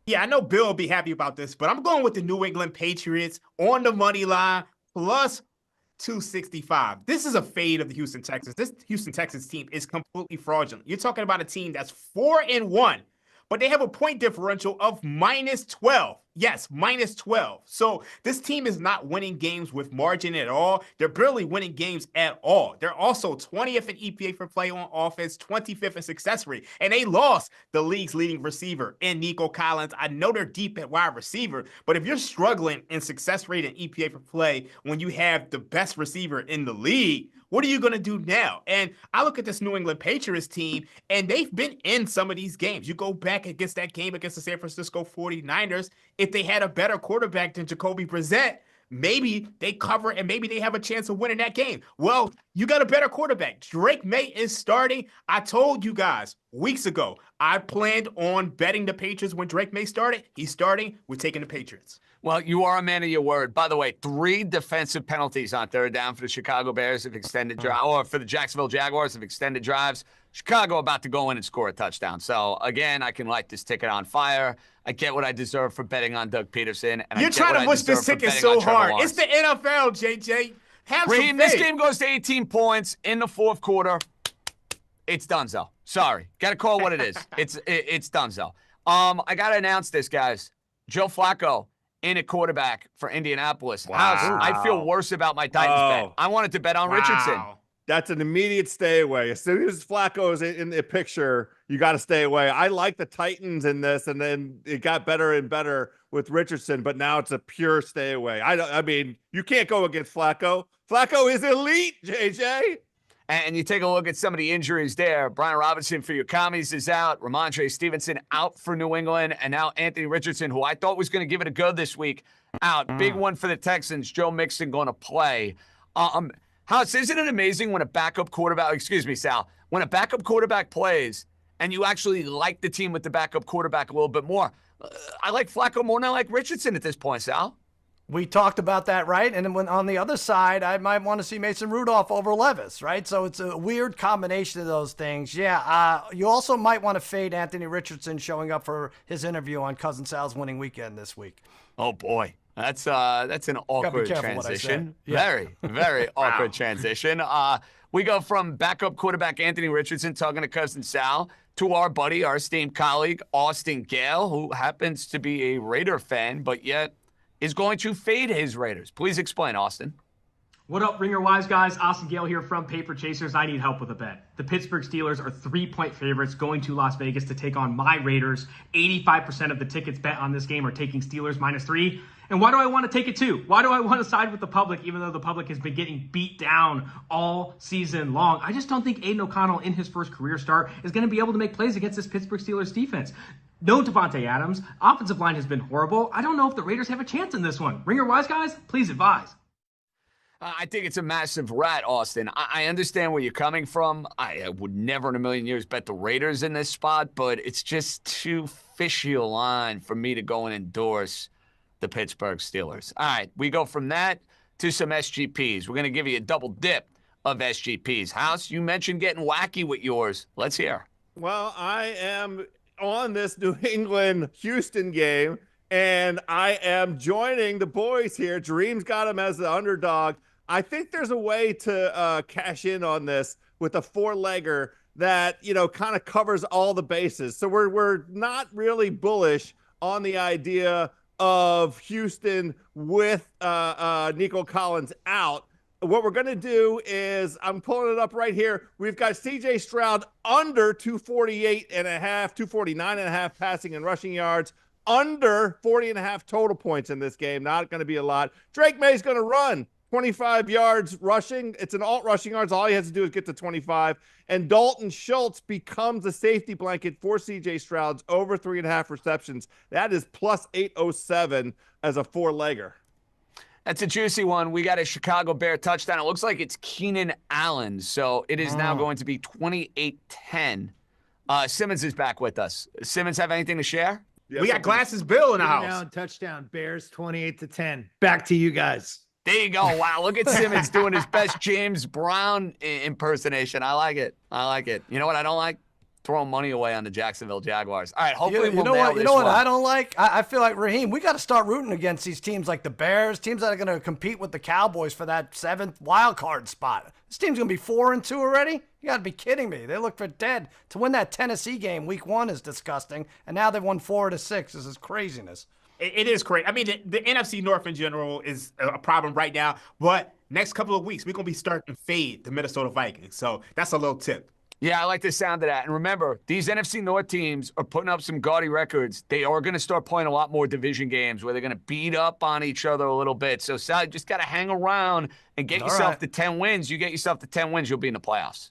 Yeah, I know Bill will be happy about this, but I'm going with the New England Patriots on the money line plus 265. This is a fade of the Houston Texans. This Houston Texans team is completely fraudulent. You're talking about a team that's 4-1, but they have a point differential of -12. Yes, -12. So this team is not winning games with margin at all. They're barely winning games at all. They're also 20th in EPA for play on offense, 25th in success rate. And they lost the league's leading receiver in Nico Collins. I know they're deep at wide receiver, but if you're struggling in success rate and EPA for play when you have the best receiver in the league, what are you going to do now? And I look at this New England Patriots team, and they've been in some of these games. You go back against that game against the San Francisco 49ers. If they had a better quarterback than Jacoby Brissett, maybe they cover and maybe they have a chance of winning that game. Well, you got a better quarterback. Drake May is starting. I told you guys weeks ago, I planned on betting the Patriots when Drake May started. He's starting. We're taking the Patriots. Well, you are a man of your word. By the way, 3 defensive penalties on third down for the Chicago Bears of extended drive, or for the Jacksonville Jaguars of extended drives. Chicago about to go in and score a touchdown. So, again, I can light this ticket on fire. I get what I deserve for betting on Doug Peterson. And you're trying to push this ticket so hard. It's the NFL, JJ. Have Raheem, this game goes to 18 points in the fourth quarter. It's donezo. Sorry. Got to call it what it is. It's donezo. I got to announce this, guys. Joe Flacco in at quarterback for Indianapolis. Wow. I feel worse about my Titans bet. I wanted to bet on Richardson. That's an immediate stay away. As soon as Flacco is in the picture, you got to stay away. I like the Titans in this, and then it got better and better with Richardson, but now it's a pure stay away. I mean, you can't go against Flacco. Flacco is elite, JJ. And you take a look at some of the injuries there. Brian Robinson for your commies is out. Ramondre Stevenson out for New England. And now Anthony Richardson, who I thought was going to give it a go this week, out. Big one for the Texans. Joe Mixon going to play. House, isn't it amazing when a backup quarterback, Sal, when a backup quarterback plays and you actually like the team with the backup quarterback a little bit more? I like Flacco more than I like Richardson at this point, Sal. We talked about that, right? And then when on the other side, I might want to see Mason Rudolph over Levis, right? So it's a weird combination of those things. Yeah, you also might want to fade Anthony Richardson showing up for his interview on Cousin Sal's Winning Weekend this week. Oh, boy. That's an awkward transition. Yeah. Very, very awkward transition. We go from backup quarterback Anthony Richardson talking to cousin Sal to our buddy, our esteemed colleague, Austin Gale, who happens to be a Raider fan, but yet is going to fade his Raiders. Please explain, Austin. What up, Ringer Wise guys? Austin Gale here from Paper Chasers. I need help with a bet. The Pittsburgh Steelers are 3-point favorites going to Las Vegas to take on my Raiders. 85% of the tickets bet on this game are taking Steelers -3. And why do I want to take it too? Why do I want to side with the public, even though the public has been getting beat down all season long? I just don't think Aiden O'Connell in his first career start is going to be able to make plays against this Pittsburgh Steelers defense. No Devontae Adams. Offensive line has been horrible. I don't know if the Raiders have a chance in this one. Ringer Wise guys, please advise. I think it's a massive rat, Austin. I understand where you're coming from. I would never in a million years bet the Raiders in this spot, but it's just too fishy a line for me to go and endorse the Pittsburgh Steelers. All right, we go from that to some SGPs. We're going to give you a double dip of SGPs. House, you mentioned getting wacky with yours. Let's hear. Well, I am on this New England-Houston game, and I am joining the boys here. Dream's got him as the underdog. I think there's a way to cash in on this with a four-legger that, kind of covers all the bases. So we're not really bullish on the idea of Houston with Nico Collins out. What we're going to do is, I'm pulling it up right here. We've got CJ Stroud under 249.5 passing and rushing yards, under 40.5 total points in this game. Not going to be a lot. Drake May's going to run 25 yards rushing. It's an alt rushing yards. All he has to do is get to 25. And Dalton Schultz becomes a safety blanket for CJ Stroud's over 3.5 receptions. That is plus 807 as a four-legger. That's a juicy one. We got a Chicago Bear touchdown. It looks like it's Keenan Allen. So it is now going to be 28-10. Simmons is back with us. Simmons have anything to share? Yes, we got Glasses Bill in the house. Touchdown. Bears 28-10. Back to you guys. There you go. Wow, look at Simmons doing his best James Brown impersonation. I like it. You know what I don't like? Throwing money away on the Jacksonville Jaguars. All right, hopefully we'll nail this. You know what one. I don't like? I feel like, Raheem, we got to start rooting against these teams like the Bears, teams that are going to compete with the Cowboys for that 7th wild card spot. This team's going to be 4-2 already? You got to be kidding me. They look for dead. To win that Tennessee game week 1 is disgusting, and now they've won 4 out of 6. This is craziness. It is crazy. I mean, the NFC North in general is a problem right now. But next couple of weeks, we're going to be starting to fade the Minnesota Vikings. So that's a little tip. Yeah, I like the sound of that. And remember, these NFC North teams are putting up some gaudy records. They are going to start playing a lot more division games where they're going to beat up on each other a little bit. So, Sal, you just got to hang around and get yourself to 10 wins. You get yourself to 10 wins, you'll be in the playoffs.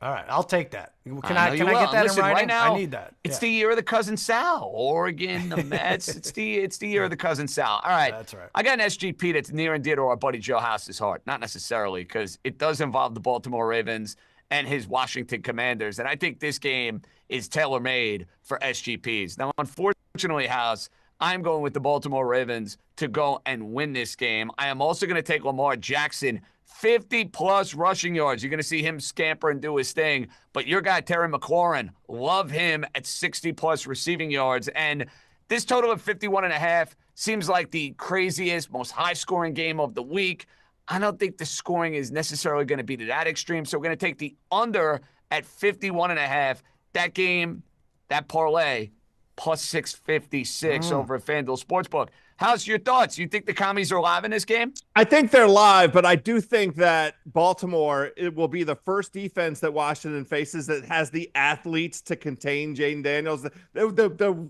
All right, I'll take that. Can I get that in writing? Right now, I need that. It's the year of the cousin Sal. Oregon, the Mets. it's the year of the cousin Sal. All right. That's right. I got an SGP that's near and dear to our buddy Joe House's heart. Not necessarily, because it does involve the Baltimore Ravens and his Washington Commanders. And I think this game is tailor-made for SGPs. Now, unfortunately, House, I'm going with the Baltimore Ravens to go and win this game. I am also going to take Lamar Jackson, 50-plus rushing yards. You're going to see him scamper and do his thing. But your guy, Terry McLaurin, love him at 60-plus receiving yards. And this total of 51.5 seems like the craziest, most high-scoring game of the week. I don't think the scoring is necessarily going to be to that extreme. So we're going to take the under at 51.5. That game, that parlay, plus 656 over at FanDuel Sportsbook. How's your thoughts? You think the commies are live in this game? I think they're live, but I do think that Baltimore, it will be the first defense that Washington faces that has the athletes to contain Jaden Daniels. The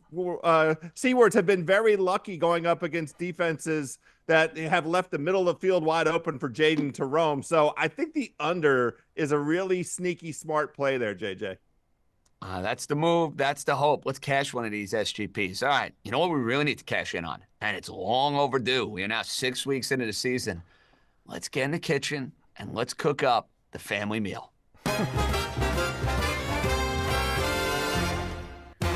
Seawards have been very lucky going up against defenses that have left the middle of the field wide open for Jaden to roam. So I think the under is a really sneaky, smart play there, JJ. That's the move. That's the hope. Let's cash one of these SGPs. All right. You know what we really need to cash in on? And it's long overdue. We are now 6 weeks into the season. Let's get in the kitchen and let's cook up the family meal.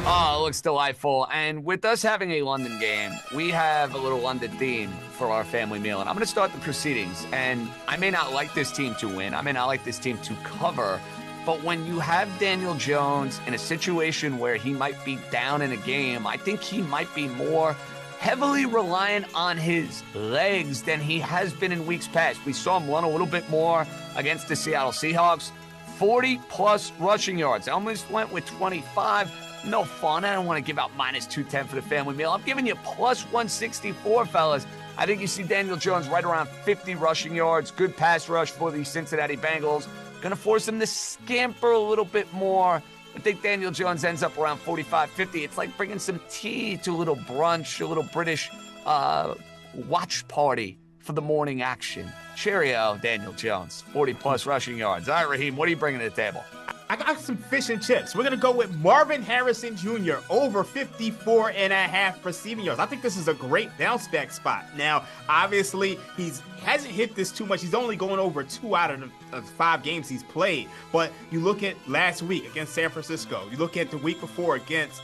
Oh, it looks delightful. And with us having a London game, we have a little London theme for our family meal. And I'm going to start the proceedings. And I may not like this team to win. I may not like this team to cover. But when you have Daniel Jones in a situation where he might be down in a game, I think he might be more heavily reliant on his legs than he has been in weeks past. We saw him run a little bit more against the Seattle Seahawks. 40-plus rushing yards. I almost went with 25. No fun. I don't want to give out minus 210 for the family meal. I'm giving you plus 164, fellas. I think you see Daniel Jones right around 50 rushing yards. Good pass rush for the Cincinnati Bengals. Going to force him to scamper a little bit more. I think Daniel Jones ends up around 45, 50. It's like bringing some tea to a little brunch, a little British watch party for the morning action. Cheerio, Daniel Jones. 40-plus rushing yards. All right, Raheem, what are you bringing to the table? I got some fish and chips. We're going to go with Marvin Harrison Jr. over 54.5 receiving yards. I think this is a great bounce back spot. Now, obviously, he hasn't hit this too much. He's only going over 2 out of the 5 games he's played. But you look at last week against San Francisco. You look at the week before against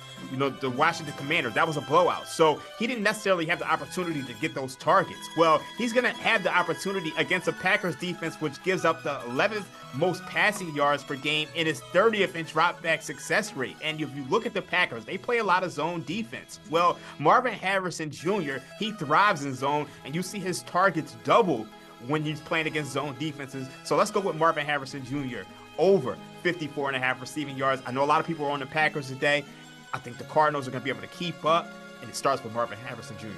the Washington Commanders. That was a blowout. So he didn't necessarily have the opportunity to get those targets. Well, he's going to have the opportunity against a Packers defense, which gives up the 11th most passing yards per game and his 30th in drop back success rate. And if you look at the Packers, they play a lot of zone defense. Well, Marvin Harrison Jr., he thrives in zone, and you see his targets double when he's playing against zone defenses. So let's go with Marvin Harrison Jr. over 54.5 receiving yards. I know a lot of people are on the Packers today. I think the Cardinals are going to be able to keep up, and it starts with Marvin Harrison Jr.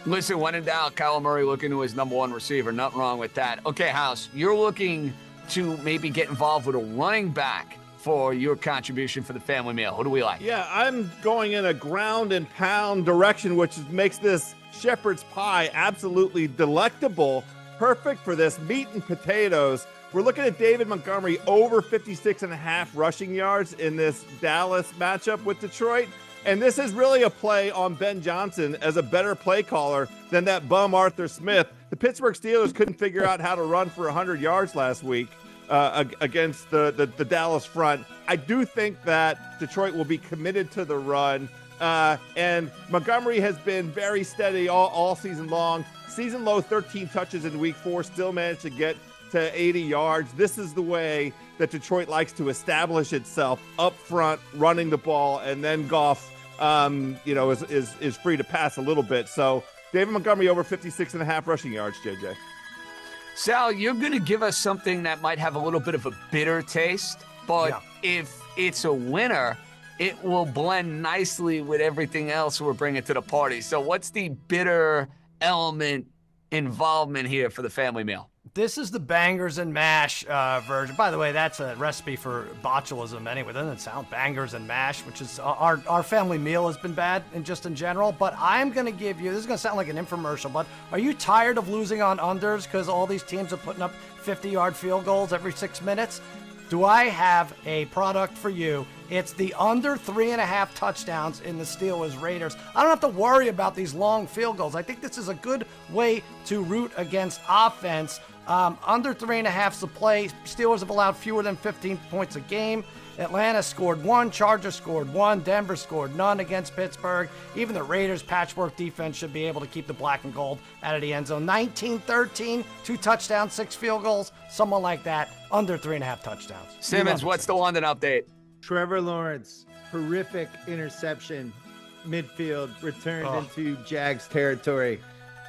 Listen, when in doubt, Kyler Murray looking to his number 1 receiver. Nothing wrong with that. Okay, House, you're looking to maybe get involved with a running back for your contribution for the family meal. Who do we like? Yeah, I'm going in a ground and pound direction, which makes this shepherd's pie absolutely delectable. Perfect for this meat and potatoes. We're looking at David Montgomery over 56.5 rushing yards in this Dallas matchup with Detroit. And this is really a play on Ben Johnson as a better play caller than that bum Arthur Smith. The Pittsburgh Steelers couldn't figure out how to run for 100 yards last week against the Dallas front. I do think that Detroit will be committed to the run. And Montgomery has been very steady all season long. Season low 13 touches in week 4, still managed to get to 80 yards. This is the way that Detroit likes to establish itself up front, running the ball, and then Goff, is free to pass a little bit. So David Montgomery over 56.5 rushing yards, JJ. Sal, you're going to give us something that might have a little bit of a bitter taste, but if it's a winner, it will blend nicely with everything else we're bringing to the party. So what's the bitter element involvement here for the family meal? This is the bangers and mash version. By the way, that's a recipe for botulism anyway. Doesn't it sound bangers and mash, which is our family meal has been bad in general. But I'm going to give you, this is going to sound like an infomercial, but are you tired of losing on unders because all these teams are putting up 50-yard field goals every 6 minutes? Do I have a product for you? It's the under 3.5 touchdowns in the Steelers-Raiders. I don't have to worry about these long field goals. I think this is a good way to root against offense. Under 3.5's the play. Steelers have allowed fewer than 15 points a game. Atlanta scored 1, Chargers scored 1, Denver scored none against Pittsburgh. Even the Raiders' patchwork defense should be able to keep the black and gold out of the end zone. 19-13, 2 touchdowns, 6 field goals, someone like that, under 3.5 touchdowns. Simmons, what's the London update? Trevor Lawrence, horrific interception, midfield, returned into Jags territory.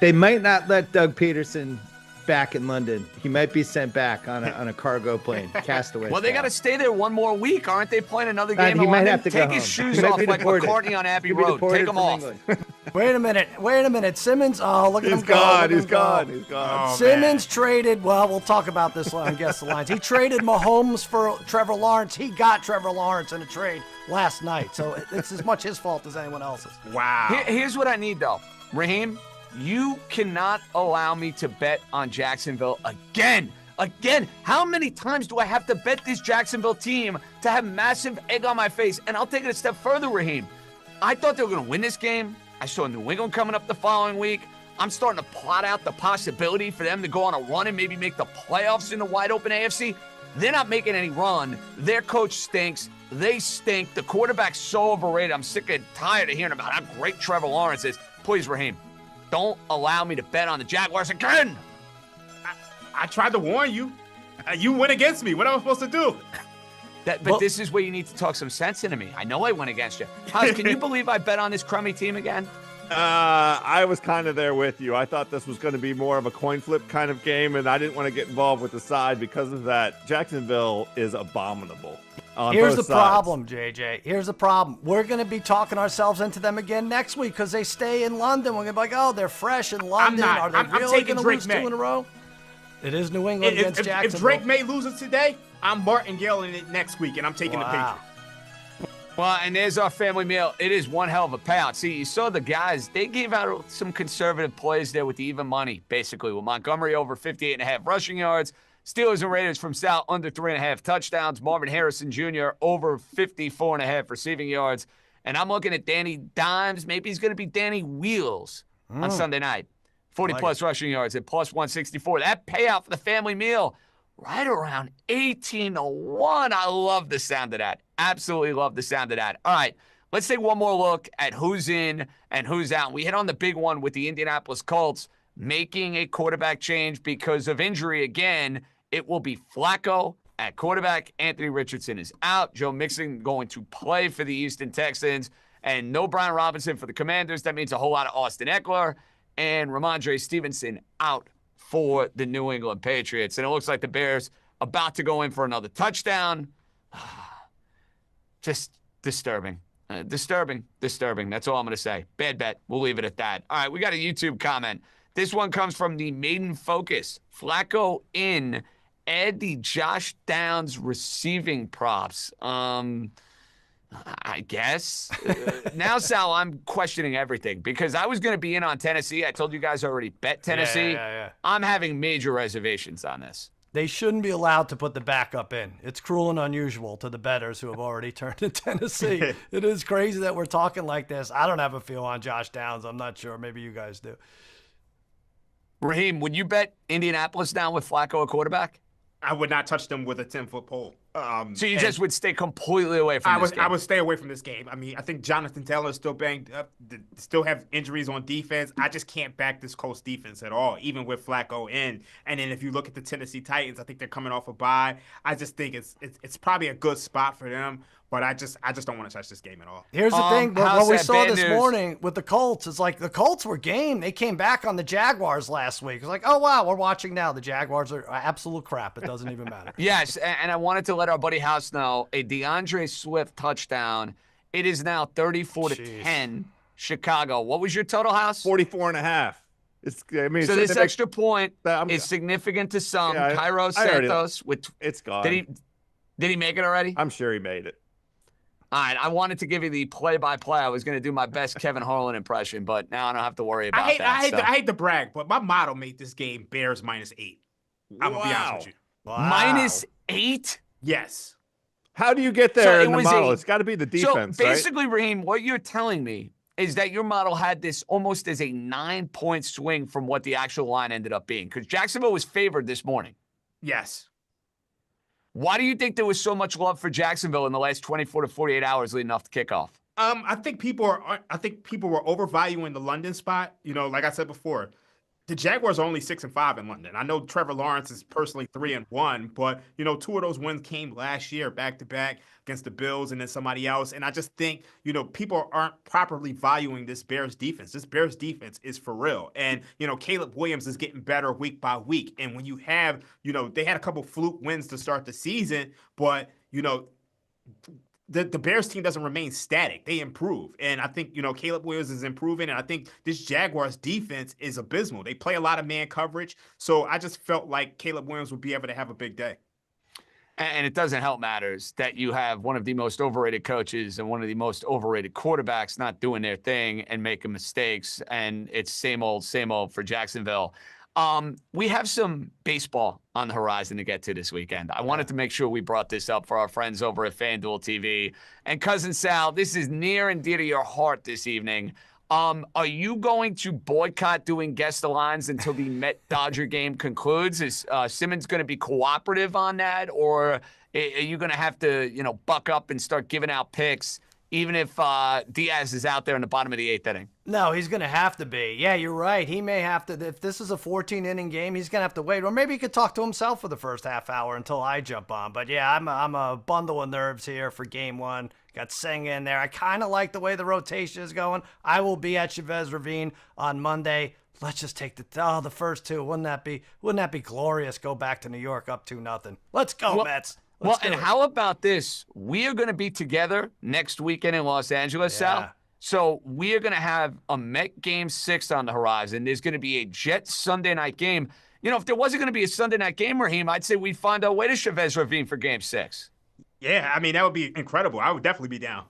They might not let Doug Peterson back in London. He might be sent back on a cargo plane, castaway. Well, they got to stay there one more week. Aren't they playing another game? He might have to take go his home. shoes off like McCartney on Abbey Road. Take them off. Wait a minute. Simmons, look at him go. He's gone. Oh, Simmons traded, well, we'll talk about this on Guess the Lines. He traded Mahomes for Trevor Lawrence. He got Trevor Lawrence in a trade last night. So it's as much his fault as anyone else's. Wow. Here's what I need, though. Raheem, you cannot allow me to bet on Jacksonville again. How many times do I have to bet this Jacksonville team to have massive egg on my face? And I'll take it a step further, Raheem. I thought they were going to win this game. I saw New England coming up the following week. I'm starting to plot out the possibility for them to go on a run and maybe make the playoffs in the wide open AFC. They're not making any run. Their coach stinks. They stink. The quarterback's so overrated. I'm sick and tired of hearing about how great Trevor Lawrence is. Please, Raheem, don't allow me to bet on the Jaguars again. I tried to warn you. You went against me. What am I supposed to do? But this is where you need to talk some sense into me. I know I went against you. House, can you believe I bet on this crummy team again? I was kind of there with you. I thought this was going to be more of a coin flip kind of game, and I didn't want to get involved with the side because of that. Jacksonville is abominable. Here's the problem, JJ. Here's the problem. We're going to be talking ourselves into them again next week because they stay in London. We're going to be like, oh, they're fresh in London. Are they really going to lose 2 in a row? It is New England against Jacksonville. If Drake May loses today, I'm Martin Gale in it next week, and I'm taking the Patriots. Well, and there's our family meal. It is one hell of a payout. See, you saw the guys, they gave out some conservative plays there with the even money, basically, with Montgomery over 58.5 rushing yards. Steelers and Raiders from Sal under 3.5 touchdowns. Marvin Harrison Jr. over 54.5 receiving yards. And I'm looking at Danny Dimes. Maybe he's going to be Danny Wheels on Sunday night. 40-plus rushing yards at plus 164. That payout for the family meal, right around 18-1. I love the sound of that. Absolutely love the sound of that. All right, let's take one more look at who's in and who's out. We hit on the big one with the Indianapolis Colts making a quarterback change because of injury again. It will be Flacco at quarterback. Anthony Richardson is out. Joe Mixon going to play for the Houston Texans. And no Brian Robinson for the Commanders. That means a whole lot of Austin Eckler. And Ramondre Stevenson out for the New England Patriots. And it looks like the Bears about to go in for another touchdown. Just disturbing. Disturbing. That's all I'm going to say. Bad bet. We'll leave it at that. All right, we got a YouTube comment. This one comes from the Maiden Focus. Flacco in. Add the Josh Downs receiving props. I guess. Now, Sal, I'm questioning everything because I was going to be in on Tennessee. I told you guys I already bet Tennessee. Yeah. I'm having major reservations on this. They shouldn't be allowed to put the backup in. It's cruel and unusual to the bettors who have already turned to Tennessee. It is crazy that we're talking like this. I don't have a feel on Josh Downs. I'm not sure. Maybe you guys do. Raheem, would you bet Indianapolis now with Flacco at quarterback? I would not touch them with a 10-foot pole. So you just would stay completely away from this game? I would stay away from this game. I mean, I think Jonathan Taylor is still banged up, still have injuries on defense. I just can't back this Colts defense at all, even with Flacco in. And then if you look at the Tennessee Titans, I think they're coming off a bye. I just think it's probably a good spot for them. But I just don't want to touch this game at all. Here's the thing. What we saw this morning with the Colts is like the Colts were game. They came back on the Jaguars last week. It's like, oh, wow, we're watching now. The Jaguars are absolute crap. It doesn't even matter. Yes, and I wanted to let our buddy House know a DeAndre Swift touchdown. It is now 34-10 Chicago. What was your total, House? 44.5. So this extra point is significant to some. Yeah, Cairo Santos. It's gone. Did he make it already? I'm sure he made it. All right, I wanted to give you the play-by-play. I was going to do my best Kevin Harlan impression, but now I don't have to worry about that. I hate to brag, but my model made this game Bears -8. I'm going to be honest with you. Wow. -8? Yes. How do you get there in the model? It's got to be the defense, So basically, right? Raheem, what you're telling me is that your model had this almost as a 9-point swing from what the actual line ended up being, because Jacksonville was favored this morning. Yes. Why do you think there was so much love for Jacksonville in the last 24 to 48 hours leading off the kickoff? I think people were overvaluing the London spot. You know, like I said before, the Jaguars are only 6-5 in London. I know Trevor Lawrence is personally 3-1, but you know, 2 of those wins came last year, back to back against the Bills and then somebody else. And I just think, you know, people aren't properly valuing this Bears defense. This Bears defense is for real. And, you know, Caleb Williams is getting better week by week. And when you have, you know, they had a couple fluke wins to start the season, but, you know, the Bears team doesn't remain static. They improve. And I think, you know, Caleb Williams is improving. And I think this Jaguars defense is abysmal. They play a lot of man coverage. So I just felt like Caleb Williams would be able to have a big day. And it doesn't help matters that you have one of the most overrated coaches and one of the most overrated quarterbacks not doing their thing and making mistakes. And it's same old for Jacksonville. We have some baseball on the horizon to get to this weekend. I wanted to make sure we brought this up for our friends over at FanDuel TV. And Cousin Sal, this is near and dear to your heart this evening. Are you going to boycott doing guest the lines until the Met-Dodger game concludes? Is Simmons going to be cooperative on that? Or are you going to have to, you know, buck up and start giving out picks even if Diaz is out there in the bottom of the 8th inning? No, he's going to have to be. Yeah, you're right. He may have to. If this is a 14-inning game, he's going to have to wait. Or maybe he could talk to himself for the first half hour until I jump on. But, yeah, I'm a bundle of nerves here for game 1. got Singh in there. I kind of like the way the rotation is going. I will be at Chavez Ravine on Monday. Let's just take the first two. Wouldn't that be glorious? Go back to New York up 2-0. Let's go, Mets. How about this? We are going to be together next weekend in Los Angeles, Sal. So we are going to have a Met Game 6 on the horizon. There's going to be a Jets Sunday night game. You know, if there wasn't going to be a Sunday night game, Raheem, I'd say we'd find our way to Chavez Ravine for Game 6. Yeah, I mean, that would be incredible. I would definitely be down.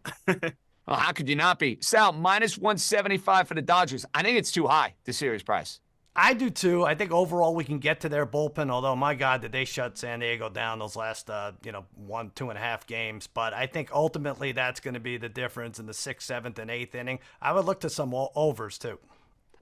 Well, how could you not be? Sal, minus 175 for the Dodgers. I think it's too high, the series price. I do too. I think overall we can get to their bullpen, although, my God, did they shut San Diego down those last, 2.5 games. But I think ultimately that's going to be the difference in the 6th, 7th, and 8th inning. I would look to some overs too.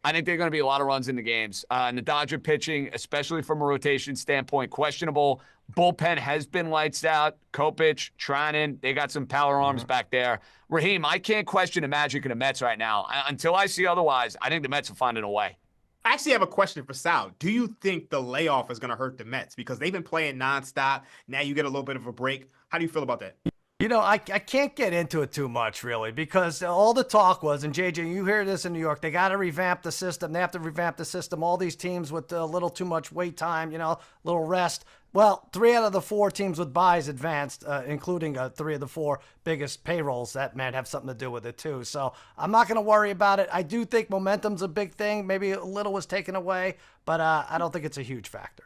I think there are going to be a lot of runs in the games. And the Dodger pitching, especially from a rotation standpoint, questionable. Bullpen has been lights out. Kopech, Trinan, they got some power arms back there. Raheem, I can't question the magic of the Mets right now. Until I see otherwise, I think the Mets will find it a way. I actually have a question for Sal. Do you think the layoff is going to hurt the Mets? Because they've been playing nonstop. Now you get a little bit of a break. How do you feel about that? You know, I can't get into it too much, really, because all the talk was, and JJ, you hear this in New York, they got to revamp the system. They have to revamp the system. All these teams with a little too much wait time, little rest. Well, 3 out of the 4 teams with buys advanced, including 3 of the 4 biggest payrolls. That might have something to do with it, too. So I'm not going to worry about it. I do think momentum's a big thing. Maybe a little was taken away, but I don't think it's a huge factor.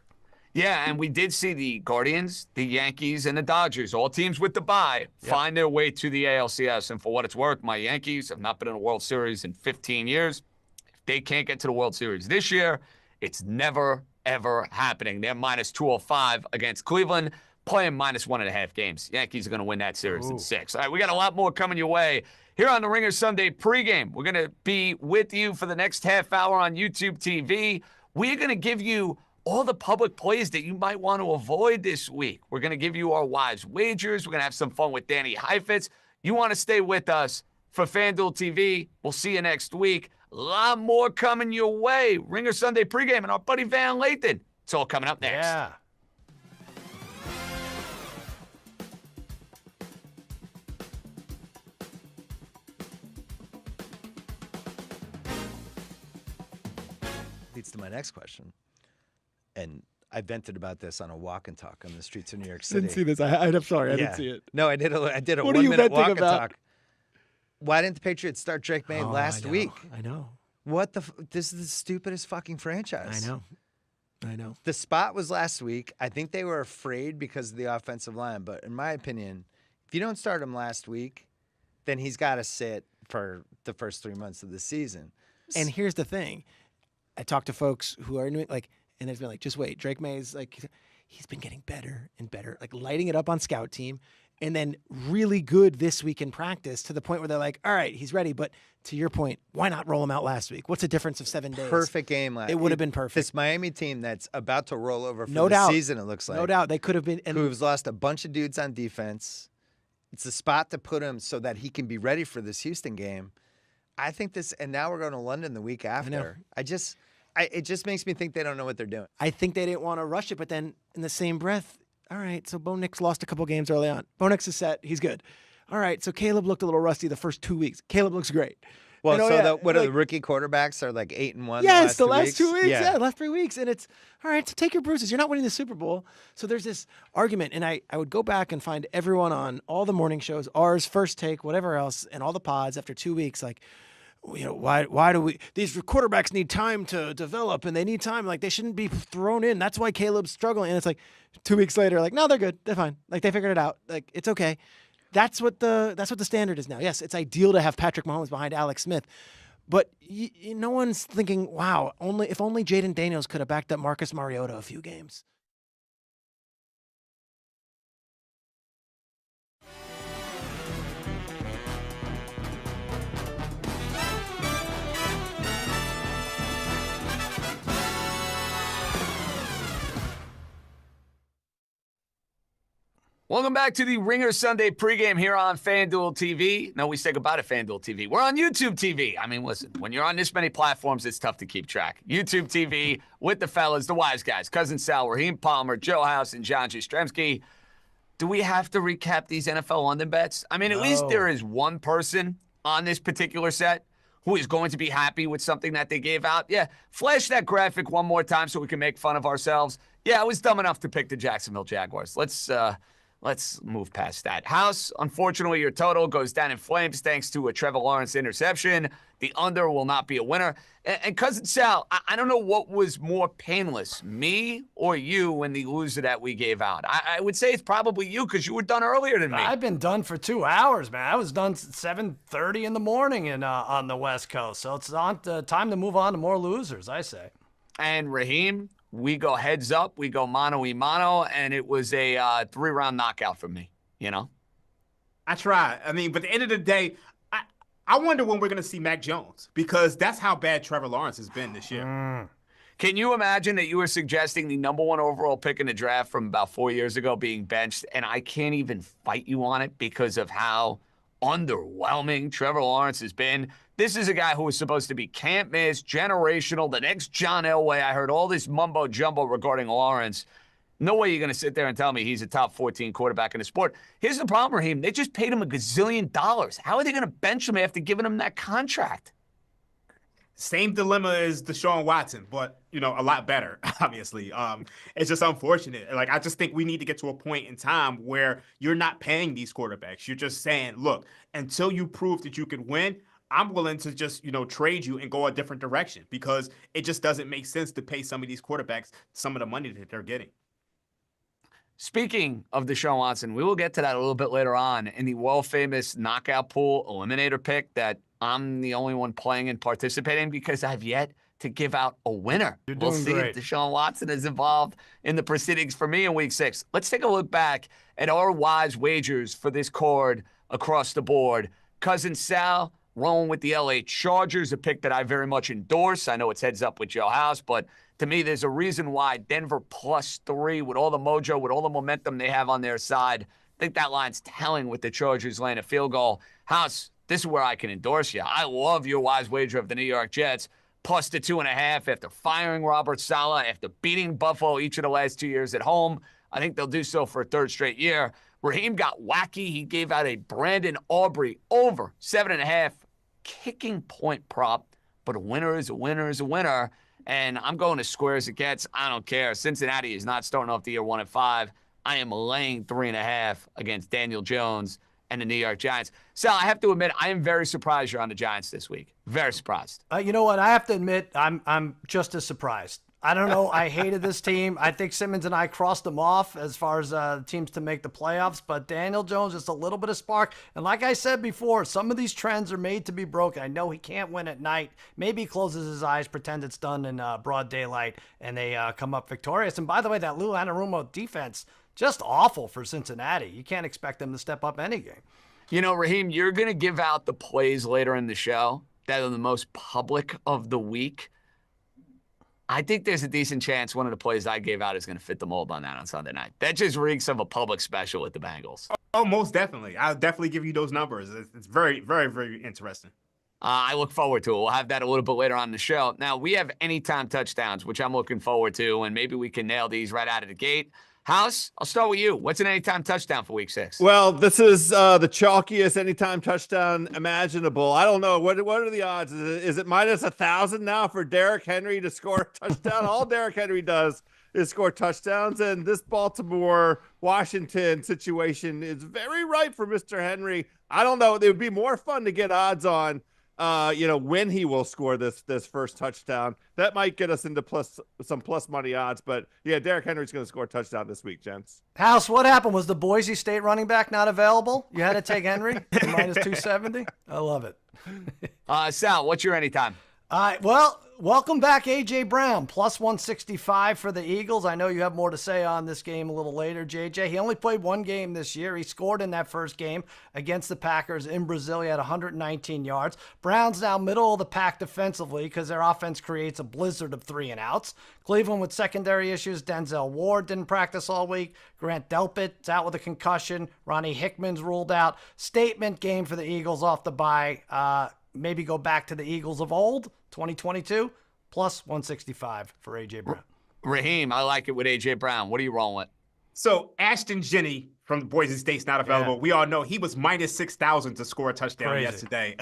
Yeah, and we did see the Guardians, the Yankees, and the Dodgers, all teams with the bye, find their way to the ALCS. And for what it's worth, my Yankees have not been in a World Series in 15 years. If they can't get to the World Series this year, it's never, ever happening. They're minus 205 against Cleveland, playing minus 1.5 games. Yankees are going to win that series in 6. All right, we got a lot more coming your way here on the Ringer Sunday pregame. We're going to be with you for the next half hour on YouTube TV. We're going to give you all the public plays that you might want to avoid this week. We're going to give you our wise wagers. We're going to have some fun with Danny Heifetz. You want to stay with us for FanDuel TV. We'll see you next week. A lot more coming your way. Ringer Sunday pregame and our buddy Van Lathan. It's all coming up next. Yeah. Leads to my next question. And I vented about this on a walk and talk on the streets of New York City. Didn't see this. I'm sorry. I didn't see it. No, I did a What are you 1-minute venting walk and about? talk. Why didn't the Patriots start Drake May last week? I know. What this is the stupidest fucking franchise. I know. The spot was last week. I think they were afraid because of the offensive line. But in my opinion, if you don't start him last week, then he's got to sit for the first 3 months of the season. And here's the thing. I talked to folks who are and they've been like, just wait. Drake May's he's been getting better and better, lighting it up on scout team, and then really good this week in practice to the point where they're like, all right, he's ready. But to your point, why not roll him out last week? What's the difference of 7 days? Perfect game last. It would have been perfect. This Miami team that's about to roll over for No the doubt. season, it looks like. No doubt. They could have been. Who's lost a bunch of dudes on defense. It's a spot to put him so that he can be ready for this Houston game. I think this, and now we're going to London the week after. It just makes me think they don't know what they're doing. I think they didn't want to rush it, but then in the same breath, all right, so Bo Nix lost a couple games early on. Bo Nix is set. He's good. All right, so Caleb looked a little rusty the first 2 weeks. Caleb looks great. Well, what are the rookie quarterbacks are 8-1? Yes, the last 2 weeks. Yeah, last 3 weeks. And it's, all right, so take your bruises. You're not winning the Super Bowl. So there's this argument, and I would go back and find everyone on all the morning shows, ours, First Take, whatever else, and all the pods after 2 weeks, why do these quarterbacks need time to develop and they need time, they shouldn't be thrown in. That's why Caleb's struggling. And it's 2 weeks later, no, they're good. They're fine. They figured it out. It's okay. That's what the standard is now. Yes, it's ideal to have Patrick Mahomes behind Alex Smith, but no one's thinking, wow, if only Jaden Daniels could have backed up Marcus Mariota a few games. Welcome back to the Ringer Sunday pregame here on FanDuel TV. No, we say goodbye to FanDuel TV. We're on YouTube TV. I mean, listen, when you're on this many platforms, it's tough to keep track. YouTube TV with the fellas, the wise guys, Cousin Sal, Raheem Palmer, Joe House, and John Jastremski. do we have to recap these NFL London bets? I mean, at least there is one person on this particular set who is going to be happy with something that they gave out. Yeah, flash that graphic one more time so we can make fun of ourselves. Yeah, I was dumb enough to pick the Jacksonville Jaguars. Let's move past that. House, unfortunately, your total goes down in flames thanks to a Trevor Lawrence interception. The under will not be a winner. And Cousin Sal, I don't know what was more painless, me or you in the loser that we gave out. I would say it's probably you because you were done earlier than me. I've been done for 2 hours, man. I was done 7:30 in the morning on the West Coast. So it's on time to move on to more losers, I say. And Raheem, we go heads up, we go mano-y-mano, and it was a 3-round knockout for me, you know? I tried. I mean, but at the end of the day, I wonder when we're going to see Mac Jones, because that's how bad Trevor Lawrence has been this year. Can you imagine that you were suggesting the #1 overall pick in the draft from about 4 years ago being benched, and I can't even fight you on it because of how underwhelming Trevor Lawrence has been? This is a guy who was supposed to be can't miss, generational, the next John Elway. I heard all this mumbo jumbo regarding Lawrence. No way you're going to sit there and tell me he's a top 14 quarterback in the sport. Here's the problem, Raheem. They just paid him $1 gazillion. How are they going to bench him after giving him that contract? Same dilemma as Deshaun Watson, but, you know, a lot better, obviously. It's just unfortunate. Like, I just think we need to get to a point in time where you're not paying these quarterbacks. You're just saying, look, until you prove that you can win, I'm willing to just, you know, trade you and go a different direction, because it just doesn't make sense to pay some of these quarterbacks some of the money that they're getting. Speaking of Deshaun Watson, we will get to that a little bit later on in the world-famous knockout pool eliminator pick that I'm the only one playing and participating because I've yet to give out a winner. We'll see if Deshaun Watson is involved in the proceedings for me in Week 6. Let's take a look back at our wise wagers for this card across the board. Cousin Sal rolling with the LA Chargers, a pick that I very much endorse. I know it's heads up with Joe House, but to me, there's a reason why Denver +3 with all the mojo, with all the momentum they have on their side. I think that line's telling with the Chargers laying a field goal. House, this is where I can endorse you. I love your wise wager of the New York Jets plus the 2.5 after firing Robert Saleh, after beating Buffalo each of the last 2 years at home. I think they'll do so for a third straight year. Raheem got wacky. He gave out a Brandon Aubrey over 7.5 kicking point prop, but a winner is a winner is a winner. And I'm going as square as it gets. I don't care. Cincinnati is not starting off the year 1-5. I am laying 3.5 against Daniel Jones and the New York Giants. Sal, I have to admit, I am very surprised you're on the Giants this week. Very surprised. You know what? I have to admit, I'm just as surprised. I don't know. I hated this team. I think Simmons and I crossed them off as far as teams to make the playoffs. But Daniel Jones, just a little bit of spark. And like I said before, some of these trends are made to be broken. I know he can't win at night. Maybe he closes his eyes, pretend it's done in broad daylight, and they come up victorious. And by the way, that Lou Anarumo defense, just awful for Cincinnati. You can't expect them to step up any game. You know, Raheem, you're going to give out the plays later in the show that are the most public of the week. I think there's a decent chance one of the plays I gave out is going to fit the mold on that on Sunday night. That just reeks of a public special with the Bengals. Oh, most definitely. I'll definitely give you those numbers. It's very, very, very interesting. I look forward to it. We'll have that a little bit later on in the show. Now, we have anytime touchdowns, which I'm looking forward to, and maybe we can nail these right out of the gate. House, I'll start with you. What's an anytime touchdown for Week 6? Well, this is the chalkiest anytime touchdown imaginable. I don't know. What are the odds? Is it minus 1,000 now for Derrick Henry to score a touchdown? All Derrick Henry does is score touchdowns, and this Baltimore-Washington situation is very ripe for Mr. Henry. I don't know. It would be more fun to get odds on when he will score this first touchdown. That might get us into some plus money odds, but yeah, Derrick Henry's going to score a touchdown this week, gents. House, what happened? Was the Boise State running back not available? You had to take Henry minus 270? I love it. Sal, what's your anytime? Well, welcome back, A.J. Brown, plus 165 for the Eagles. I know you have more to say on this game a little later, J.J. He only played one game this year. He scored in that first game against the Packers in Brazil. He had 119 yards. Brown's now middle of the pack defensively because their offense creates a blizzard of 3-and-outs. Cleveland with secondary issues. Denzel Ward didn't practice all week. Grant Delpit's out with a concussion. Ronnie Hickman's ruled out. Statement game for the Eagles off the bye. Maybe go back to the Eagles of old, 2022, plus 165 for A.J. Brown. Raheem, I like it with A.J. Brown. What are you rolling with? So Ashton Jenney from Boise State's not available. Yeah. We all know he was minus 6,000 to score a touchdown Crazy. yesterday.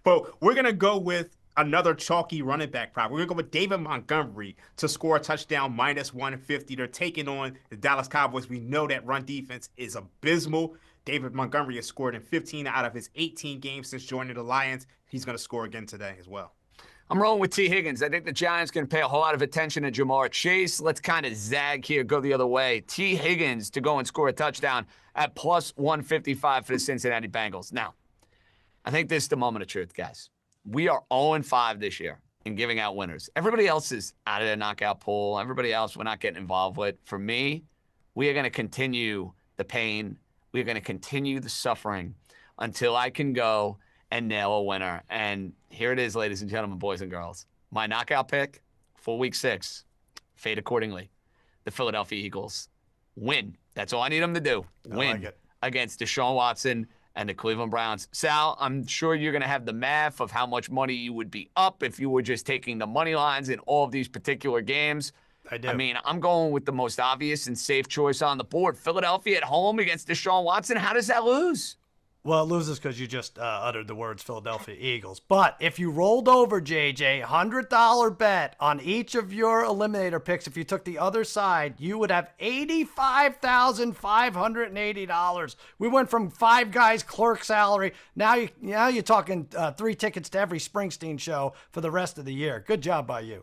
But we're going to go with another chalky running back prop. We're going to go with David Montgomery to score a touchdown minus 150. They're taking on the Dallas Cowboys. We know that run defense is abysmal. David Montgomery has scored in 15 out of his 18 games since joining the Lions. He's going to score again today as well. I'm rolling with T. Higgins. I think the Giants going to pay a whole lot of attention to Jamar Chase. Let's kind of zag here, go the other way. T. Higgins to go and score a touchdown at plus 155 for the Cincinnati Bengals. Now, I think this is the moment of truth, guys. We are 0-5 this year in giving out winners. Everybody else is out of the knockout pool. Everybody else we're not getting involved with. For me, we are going to continue the pain. We are going to continue the suffering until I can go and nail a winner. And here it is, ladies and gentlemen, boys and girls. My knockout pick for week 6, fade accordingly. The Philadelphia Eagles win. That's all I need them to do. Win against Deshaun Watson and the Cleveland Browns. Sal, I'm sure you're going to have the math of how much money you would be up if you were just taking the money lines in all of these particular games. I do. I mean, I'm going with the most obvious and safe choice on the board. Philadelphia at home against Deshaun Watson. How does that lose? Well, it loses because you just uttered the words Philadelphia Eagles. But if you rolled over, JJ, $100 bet on each of your Eliminator picks, if you took the other side, you would have $85,580. We went from 5 guys clerk salary. Now you're talking 3 tickets to every Springsteen show for the rest of the year. Good job by you.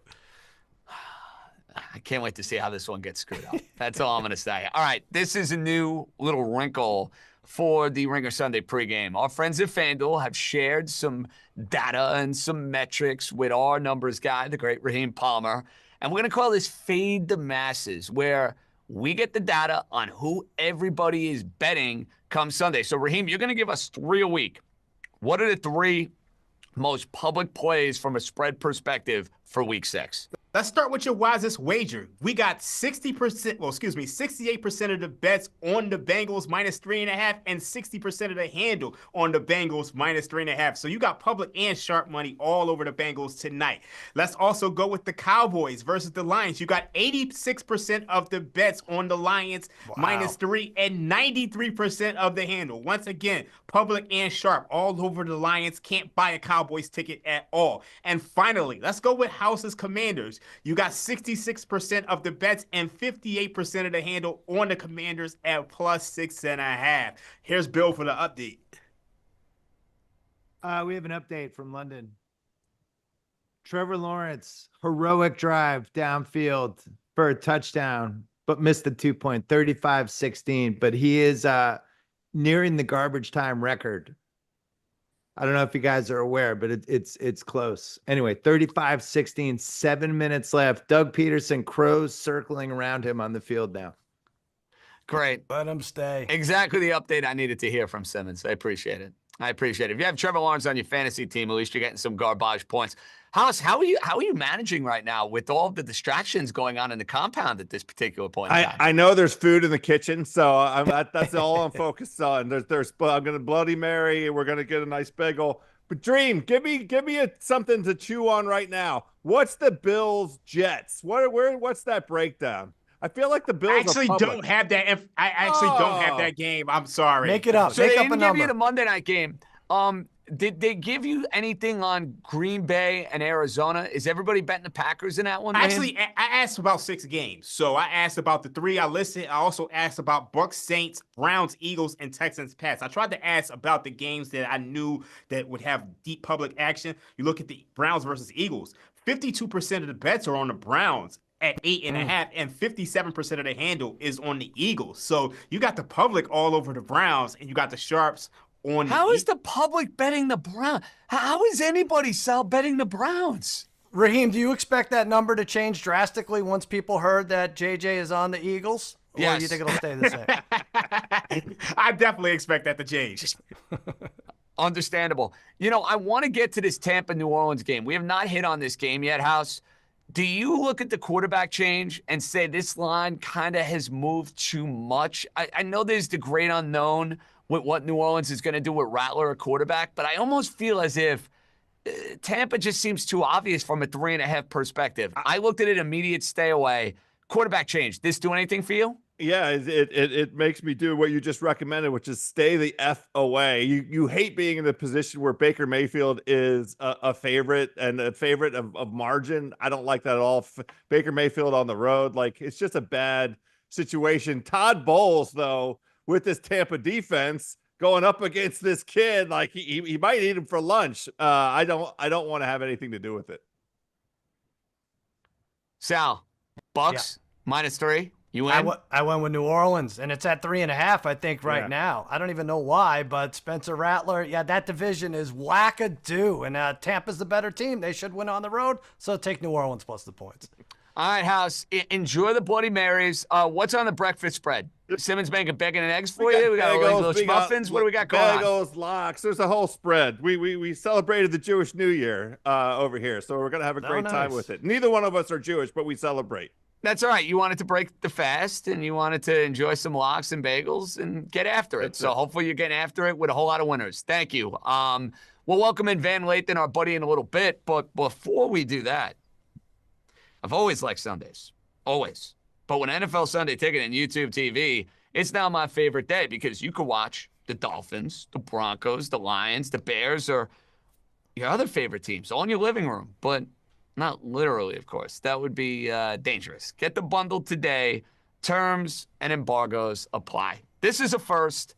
I can't wait to see how this one gets screwed up. That's all I'm going to say. All right, this is a new little wrinkle for the Ringer Sunday pregame. Our friends at FanDuel have shared some data and some metrics with our numbers guy, the great Raheem Palmer. And we're going to call this Fade the Masses, where we get the data on who everybody is betting come Sunday. So, Raheem, you're going to give us 3 a week. What are the 3 most public plays from a spread perspective for week 6? Let's start with your wisest wager. We got 68% of the bets on the Bengals minus 3.5 and 60% of the handle on the Bengals minus 3.5. So you got public and sharp money all over the Bengals tonight. Let's also go with the Cowboys versus the Lions. You got 86% of the bets on the Lions minus 3 and 93% of the handle. Once again, public and sharp all over the Lions. Can't buy a Cowboys ticket at all. And finally, let's go with House's Commanders. You got 66% of the bets and 58% of the handle on the Commanders at plus 6.5. Here's Bill for the update. We have an update from London. Trevor Lawrence, heroic drive downfield for a touchdown, but missed the 2-point, 35-16. But he is nearing the garbage time record. I don't know if you guys are aware, but it's close. Anyway, 35-16, 7 minutes left. Doug Peterson, crows circling around him on the field now. Great. Let him stay. Exactly the update I needed to hear from Simmons. I appreciate it. If you have Trevor Lawrence on your fantasy team, at least you're getting some garbage points. House, how are you managing right now with all the distractions going on in the compound at this particular point in time? I know there's food in the kitchen, so that's all I'm focused on. I'm gonna Bloody Mary. We're gonna get a nice bagel. But Dream, give me something to chew on right now. What's the Bills Jets? What's that breakdown? I feel like the Bills I actually don't have that. I actually don't have that game. I'm sorry. Make it up. So Make they up didn't a give number. you the Monday night game. Did they give you anything on Green Bay and Arizona? Is everybody betting the Packers in that one? Actually, I asked about 6 games. So I asked about the 3 I listed. I also asked about Bucks, Saints, Browns, Eagles, and Texans, Pats. I tried to ask about the games that I knew that would have deep public action. You look at the Browns versus Eagles. 52% of the bets are on the Browns at 8.5, and 57% of the handle is on the Eagles. So you got the public all over the Browns, and you got the sharps on. How is the public betting the Browns? How is anybody, Sal, betting the Browns? Raheem, do you expect that number to change drastically once people heard that JJ is on the Eagles? Or Yes. do you think it'll stay the same? I definitely expect that to change. Understandable. You know, I want to get to this Tampa-New Orleans game. We have not hit on this game yet, House. Do you look at the quarterback change and say this line kind of has moved too much? I know there's the great unknown with what New Orleans is going to do with Rattler at quarterback, but I almost feel as if Tampa just seems too obvious from a 3.5 perspective. I looked at it, immediate stay away. Quarterback change. This do anything for you? Yeah, it makes me do what you just recommended, which is stay the F away. You hate being in the position where Baker Mayfield is a favorite and a favorite of margin. I don't like that at all. Baker Mayfield on the road, like it's just a bad situation. Todd Bowles, though, with this Tampa defense going up against this kid, like he might eat him for lunch. I don't want to have anything to do with it. Sal, Bucks -3. You in? I went with New Orleans, and it's at 3.5, I think, right now. I don't even know why, but Spencer Rattler, yeah, that division is wackadoo, and Tampa's the better team. They should win on the road, so take New Orleans plus the points. All right, House, enjoy the Bloody Marys. What's on the breakfast spread? Simmons making bacon and eggs for you? We got English muffins. What do we got going on? Bagels, lox. There's a whole spread. We celebrated the Jewish New Year over here, so we're going to have a great time with it. Neither one of us are Jewish, but we celebrate. That's all right. You wanted to break the fast, and you wanted to enjoy some lox and bagels and get after it. So hopefully you're getting after it with a whole lot of winners. Thank you. We'll welcome in Van Lathan, our buddy, in a little bit. But before we do that, I've always liked Sundays. Always. But when NFL Sunday Ticket and YouTube TV, it's now my favorite day because you can watch the Dolphins, the Broncos, the Lions, the Bears, or your other favorite teams all in your living room. But not literally, of course. That would be dangerous. Get the bundle today. Terms and embargoes apply. This is a first.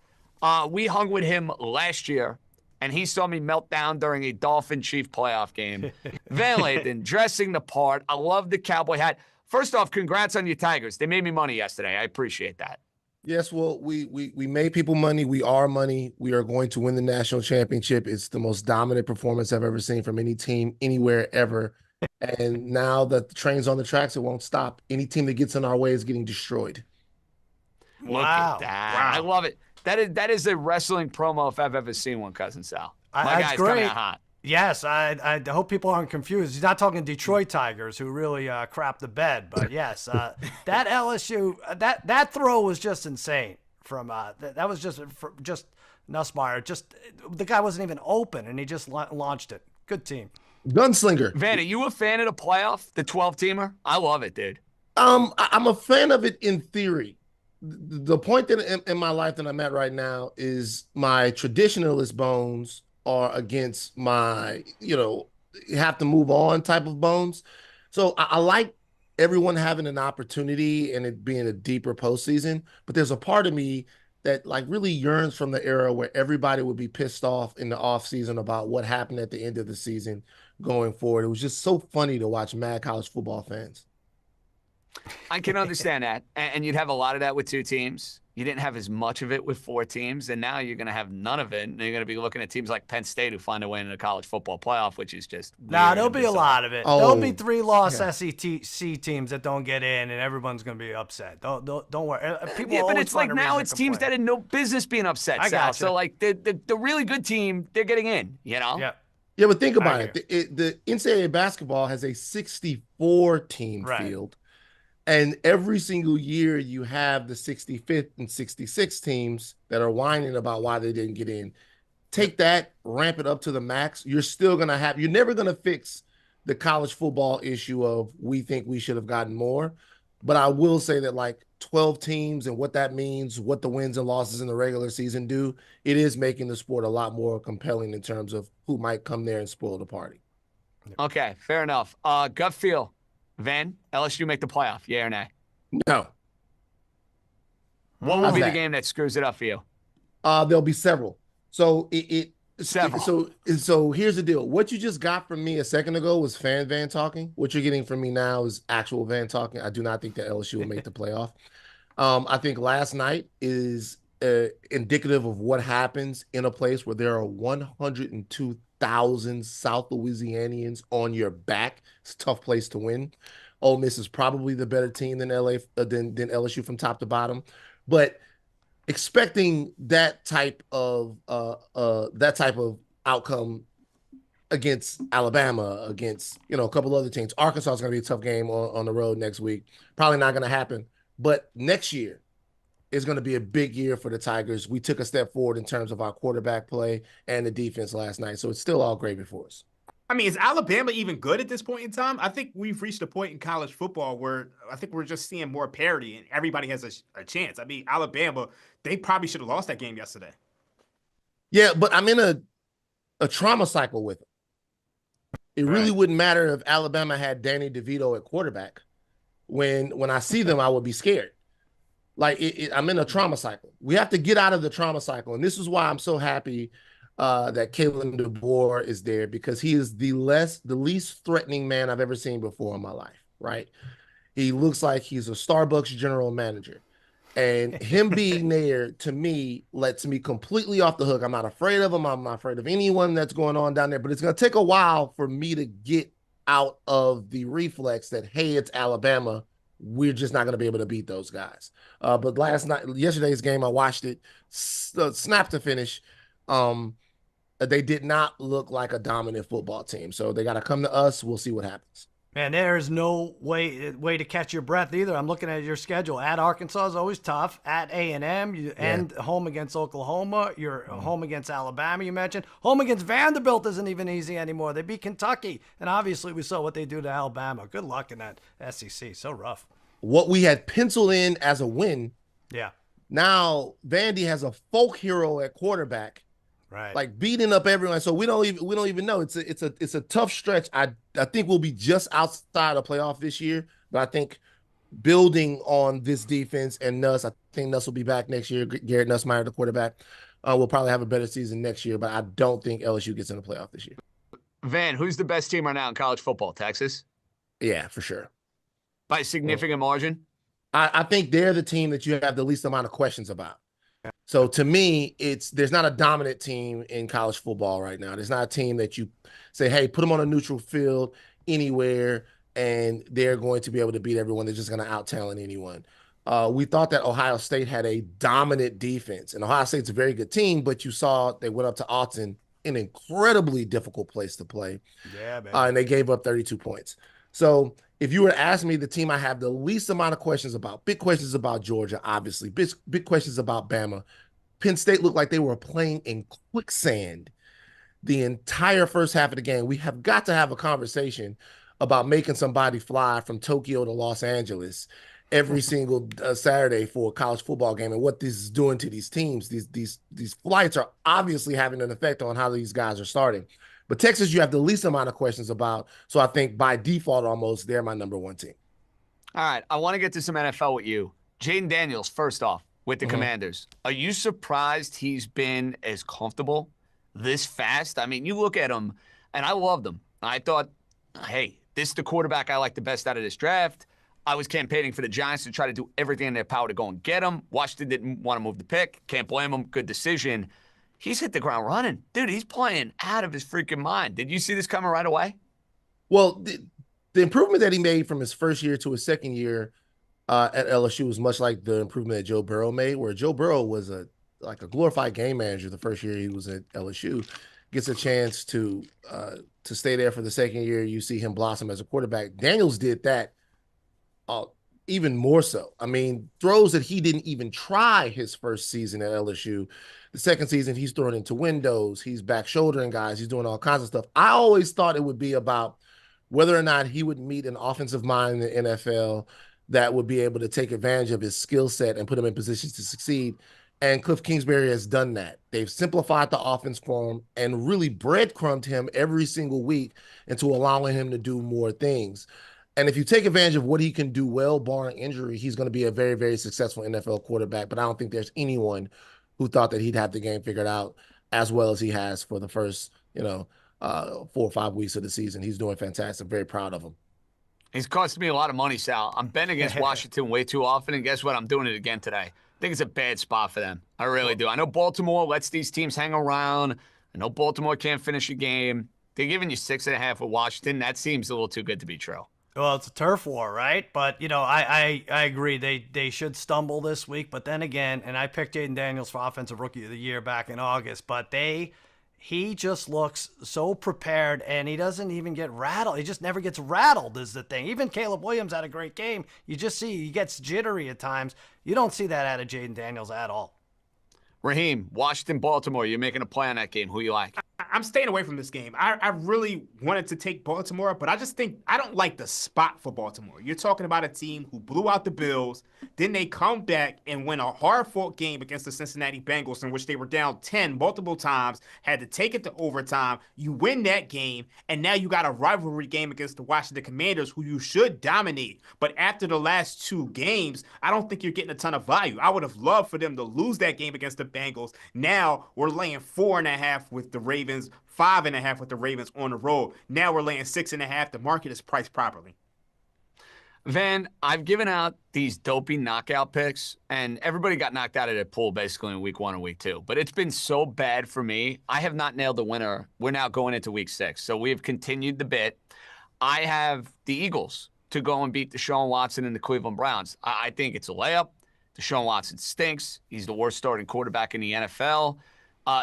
We hung with him last year, and he saw me melt down during a Dolphin-Chief playoff game. Van Lathan, dressing the part. I love the cowboy hat. First off, congrats on your Tigers. They made me money yesterday. I appreciate that. Yes, well, we made people money. We are money. We are going to win the national championship. It's the most dominant performance I've ever seen from any team anywhere ever. And now that the train's on the tracks, it won't stop. Any team that gets in our way is getting destroyed. Look at that. Wow. I love it. That is a wrestling promo if I've ever seen one, Cousin Sal. My guy's coming out hot. Yes, I hope people aren't confused. He's not talking Detroit Tigers, who really crapped the bed. But yes, that LSU, that throw was just insane. From that was just Nussmeier. Just the guy wasn't even open, and he just launched it. Good team. Gunslinger. Van, are you a fan of the playoff, the 12-teamer? I love it, dude. I'm a fan of it in theory. The point that in my life that I'm at right now is my traditionalist bones are against my, have to move on type of bones. So I like everyone having an opportunity and it being a deeper postseason, but there's a part of me that like really yearns from the era where everybody would be pissed off in the offseason about what happened at the end of the season going forward. It was just so funny to watch mad college football fans. I can understand that. And you'd have a lot of that with two teams. You didn't have as much of it with four teams, and now you're going to have none of it. And you're going to be looking at teams like Penn State who find a way into the college football playoff, which is just there'll be a lot of it. There'll be 3-loss SEC teams that don't get in, and everyone's going to be upset. Don't worry. But it's like now it's teams that had no business being upset, Sal. So, like, the really good team, they're getting in, Yeah. Yeah, but think about it. The NCAA basketball has a 64-team field. And every single year you have the 65th and 66th teams that are whining about why they didn't get in. Take that, ramp it up to the max. You're never going to fix the college football issue of we think we should have gotten more. But I will say that like 12 teams and what that means, what the wins and losses in the regular season do, it is making the sport a lot more compelling in terms of who might come there and spoil the party. Okay, fair enough. Gut feel. Van, LSU make the playoff, yeah or nay? No. What will be the game that screws it up for you? There'll be several. So Several. So here's the deal. What you just got from me a second ago was fan Van talking. What you're getting from me now is actual Van talking. I do not think that LSU will make the playoff. I think last night is indicative of what happens in a place where there are 102,000 South Louisianians on your back. It's a tough place to win. Ole Miss is probably the better team than LSU from top to bottom, but expecting that type of outcome against Alabama, against a couple other teams. Arkansas is going to be a tough game on the road next week. Probably not going to happen. But next year is going to be a big year for the Tigers. We took a step forward in terms of our quarterback play and the defense last night, so it's still all gravy for us. I mean, is Alabama even good at this point in time? I think we've reached a point in college football where I think we're just seeing more parity and everybody has a chance. I mean, Alabama, they probably should have lost that game yesterday. Yeah, but I'm in a trauma cycle with them. It really wouldn't matter if Alabama had Danny DeVito at quarterback. When I see them, I would be scared. Like I'm in a trauma cycle. We have to get out of the trauma cycle, and this is why I'm so happy that Kalen DeBoer is there, because he is the least threatening man I've ever seen before in my life. Right? He looks like he's a Starbucks general manager, and him being there to me lets me completely off the hook. I'm not afraid of him. I'm not afraid of anyone that's going on down there. But it's going to take a while for me to get out of the reflex that, hey, it's Alabama. We're just not going to be able to beat those guys. But yesterday's game, I watched it snap to finish. They did not look like a dominant football team. So they got to come to us. We'll see what happens. Man, there is no way to catch your breath either. I'm looking at your schedule. At Arkansas is always tough. At A&M, you end home against Oklahoma. You're home against Alabama, you mentioned. Home against Vanderbilt isn't even easy anymore. They beat Kentucky. And obviously we saw what they do to Alabama. Good luck in that SEC. So rough. What we had penciled in as a win. Yeah. Now Vandy has a folk hero at quarterback. Right. Like beating up everyone. So we don't even know. It's a tough stretch. I think we'll be just outside of playoff this year, but I think building on this defense and Nuss, I think Nuss will be back next year. Garrett Nussmeier, the quarterback, will probably have a better season next year, but I don't think LSU gets in the playoff this year. Van, who's the best team right now in college football? Texas? Yeah, for sure. By a significant margin? I think they're the team that you have the least amount of questions about. So to me, there's not a dominant team in college football right now. There's not a team that you say, hey, put them on a neutral field anywhere, and they're going to be able to beat everyone. They're just going to out-talent anyone. We thought that Ohio State had a dominant defense, and Ohio State's a very good team, but you saw they went up to Austin, an incredibly difficult place to play. Yeah, man. And they gave up 32 points. So if you were to ask me the team I have the least amount of questions about, big questions about Georgia, obviously, big questions about Bama. Penn State looked like they were playing in quicksand the entire first half of the game. We have got to have a conversation about making somebody fly from Tokyo to Los Angeles every single Saturday for a college football game, and what this is doing to these teams. These flights are obviously having an effect on how these guys are starting. But Texas, you have the least amount of questions about. So I think by default, almost, they're my number one team. All right. I want to get to some NFL with you. Jaden Daniels, first off, with the Commanders. Are you surprised he's been as comfortable this fast? I mean, you look at him, and I loved him. I thought, hey, this is the quarterback I like the best out of this draft. I was campaigning for the Giants to try to do everything in their power to go and get him. Washington didn't want to move the pick. Can't blame him. Good decision. He's hit the ground running. Dude, he's playing out of his freaking mind. Did you see this coming right away? Well, the improvement that he made from his first year to his second year at LSU was much like the improvement that Joe Burrow made, where Joe Burrow was like a glorified game manager the first year he was at LSU. Gets a chance to stay there for the second year. You see him blossom as a quarterback. Daniels did that even more so. I mean, throws that he didn't even try his first season at LSU. The second season, he's throwing into windows. He's back shouldering guys. He's doing all kinds of stuff. I always thought it would be about whether or not he would meet an offensive mind in the NFL that would be able to take advantage of his skill set and put him in positions to succeed. And Cliff Kingsbury has done that. They've simplified the offense for him and really breadcrumbed him every single week into allowing him to do more things. And if you take advantage of what he can do well, barring injury, he's going to be a very, very successful NFL quarterback. But I don't think there's anyone who thought that he'd have the game figured out as well as he has for the first, 4 or 5 weeks of the season. He's doing fantastic. Very proud of him. He's costing me a lot of money, Sal. I'm betting against Washington way too often, and guess what? I'm doing it again today. I think it's a bad spot for them. I really do. I know Baltimore lets these teams hang around. I know Baltimore can't finish a game. They're giving you 6.5 with Washington. That seems a little too good to be true. Well, it's a turf war, right? But, I agree. They should stumble this week. But then again, and I picked Jaden Daniels for Offensive Rookie of the Year back in August, but he just looks so prepared, and he doesn't even get rattled. He just never gets rattled is the thing. Even Caleb Williams had a great game. You just see he gets jittery at times. You don't see that out of Jaden Daniels at all. Raheem, Washington, Baltimore, you're making a play on that game. Who you like? I'm staying away from this game. I really wanted to take Baltimore, but I just think I don't like the spot for Baltimore. You're talking about a team who blew out the Bills, then they come back and win a hard-fought game against the Cincinnati Bengals in which they were down 10 multiple times, had to take it to overtime. You win that game, and now you got a rivalry game against the Washington Commanders, who you should dominate. But after the last two games, I don't think you're getting a ton of value. I would have loved for them to lose that game against the Bengals. Now we're laying 4.5 with the Ravens, 5.5 with the Ravens on the road. Now we're laying 6.5. The market is priced properly. Van, I've given out these dopey knockout picks, and everybody got knocked out of their pool basically in week 1 and week 2. But it's been so bad for me. I have not nailed the winner. We're now going into week 6. So we have continued the bit. I have the Eagles to go and beat Deshaun Watson and the Cleveland Browns. I think it's a layup. Deshaun Watson stinks. He's the worst starting quarterback in the NFL.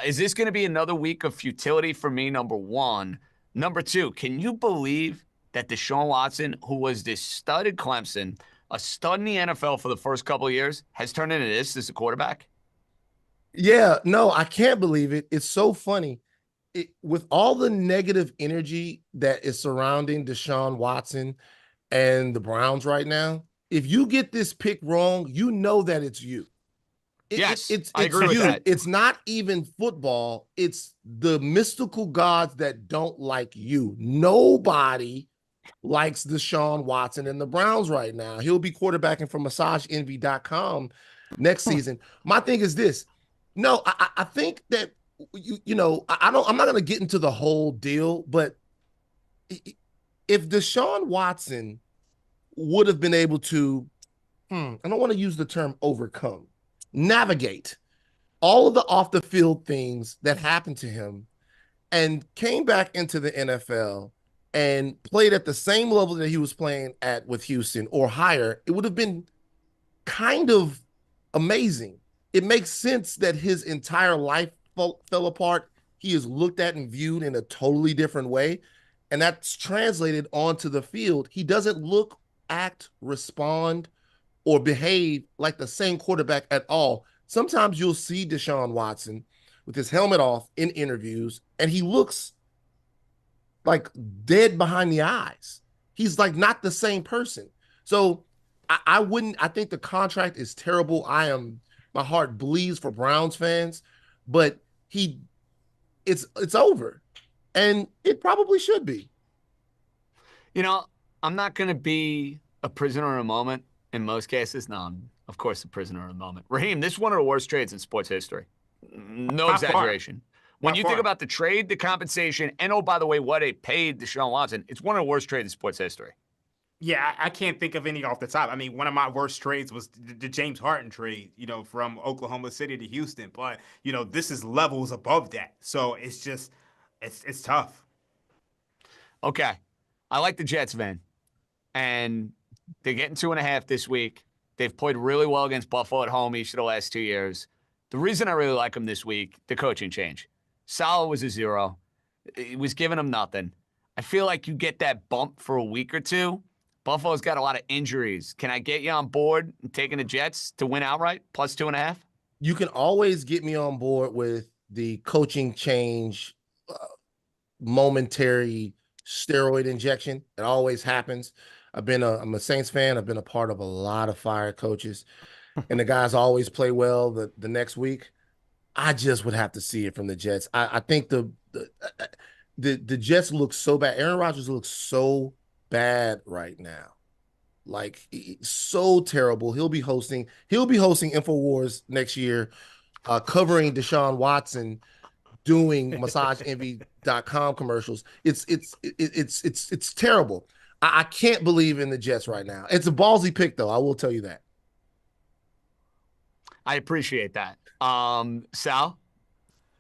Is this going to be another week of futility for me, number one? Number two, can you believe that Deshaun Watson, who was this stud at Clemson, a stud in the NFL for the first couple of years, has turned into this as a quarterback? Yeah, no, I can't believe it. It's so funny. With all the negative energy that is surrounding Deshaun Watson and the Browns right now, if you get this pick wrong, you know that it's you. I agree with that. It's not even football. It's the mystical gods that don't like you. Nobody likes Deshaun Watson and the Browns right now. He'll be quarterbacking for MassageEnvy.com next season. My thing is this. No, I think that I'm not going to get into the whole deal, but if Deshaun Watson would have been able to, I don't want to use the term overcome, navigate all of the off the field things that happened to him and came back into the NFL and played at the same level that he was playing at with Houston or higher, it would have been kind of amazing. It makes sense that his entire life fell apart. He is looked at and viewed in a totally different way. And that's translated onto the field. He doesn't look, act, respond, or behave like the same quarterback at all. Sometimes you'll see Deshaun Watson with his helmet off in interviews, and he looks like dead behind the eyes. He's like not the same person. So I think the contract is terrible. My heart bleeds for Browns fans, but it's over. And it probably should be. You know, I'm not going to be a prisoner in a moment in most cases. No, I'm, of course, a prisoner in a moment. Raheem, this is one of the worst trades in sports history. No exaggeration. When you think about the trade, the compensation, and oh, by the way, what it paid Deshaun Watson, it's one of the worst trades in sports history. Yeah, I can't think of any off the top. I mean, one of my worst trades was the James Harden trade, from Oklahoma City to Houston. But, this is levels above that. So it's just, it's tough. Okay. I like the Jets, Van. And they're getting 2.5 this week. They've played really well against Buffalo at home each of the last 2 years. The reason I really like them this week, the coaching change. Saleh was a 0. It was giving them nothing. I feel like you get that bump for a week or two. Buffalo's got a lot of injuries. Can I get you on board and taking the Jets to win outright, plus 2.5? You can always get me on board with the coaching change, momentary steroid injection. It always happens. I'm a Saints fan. I've been a part of a lot of fired coaches, and the guys always play well the next week. I just would have to see it from the Jets. I think the Jets look so bad. Aaron Rodgers looks so bad right now, like so terrible. He'll be hosting InfoWars next year, covering Deshaun Watson, doing MassageEnvy.com commercials. It's terrible. I can't believe in the Jets right now. It's a ballsy pick, though. I will tell you that. I appreciate that. Sal,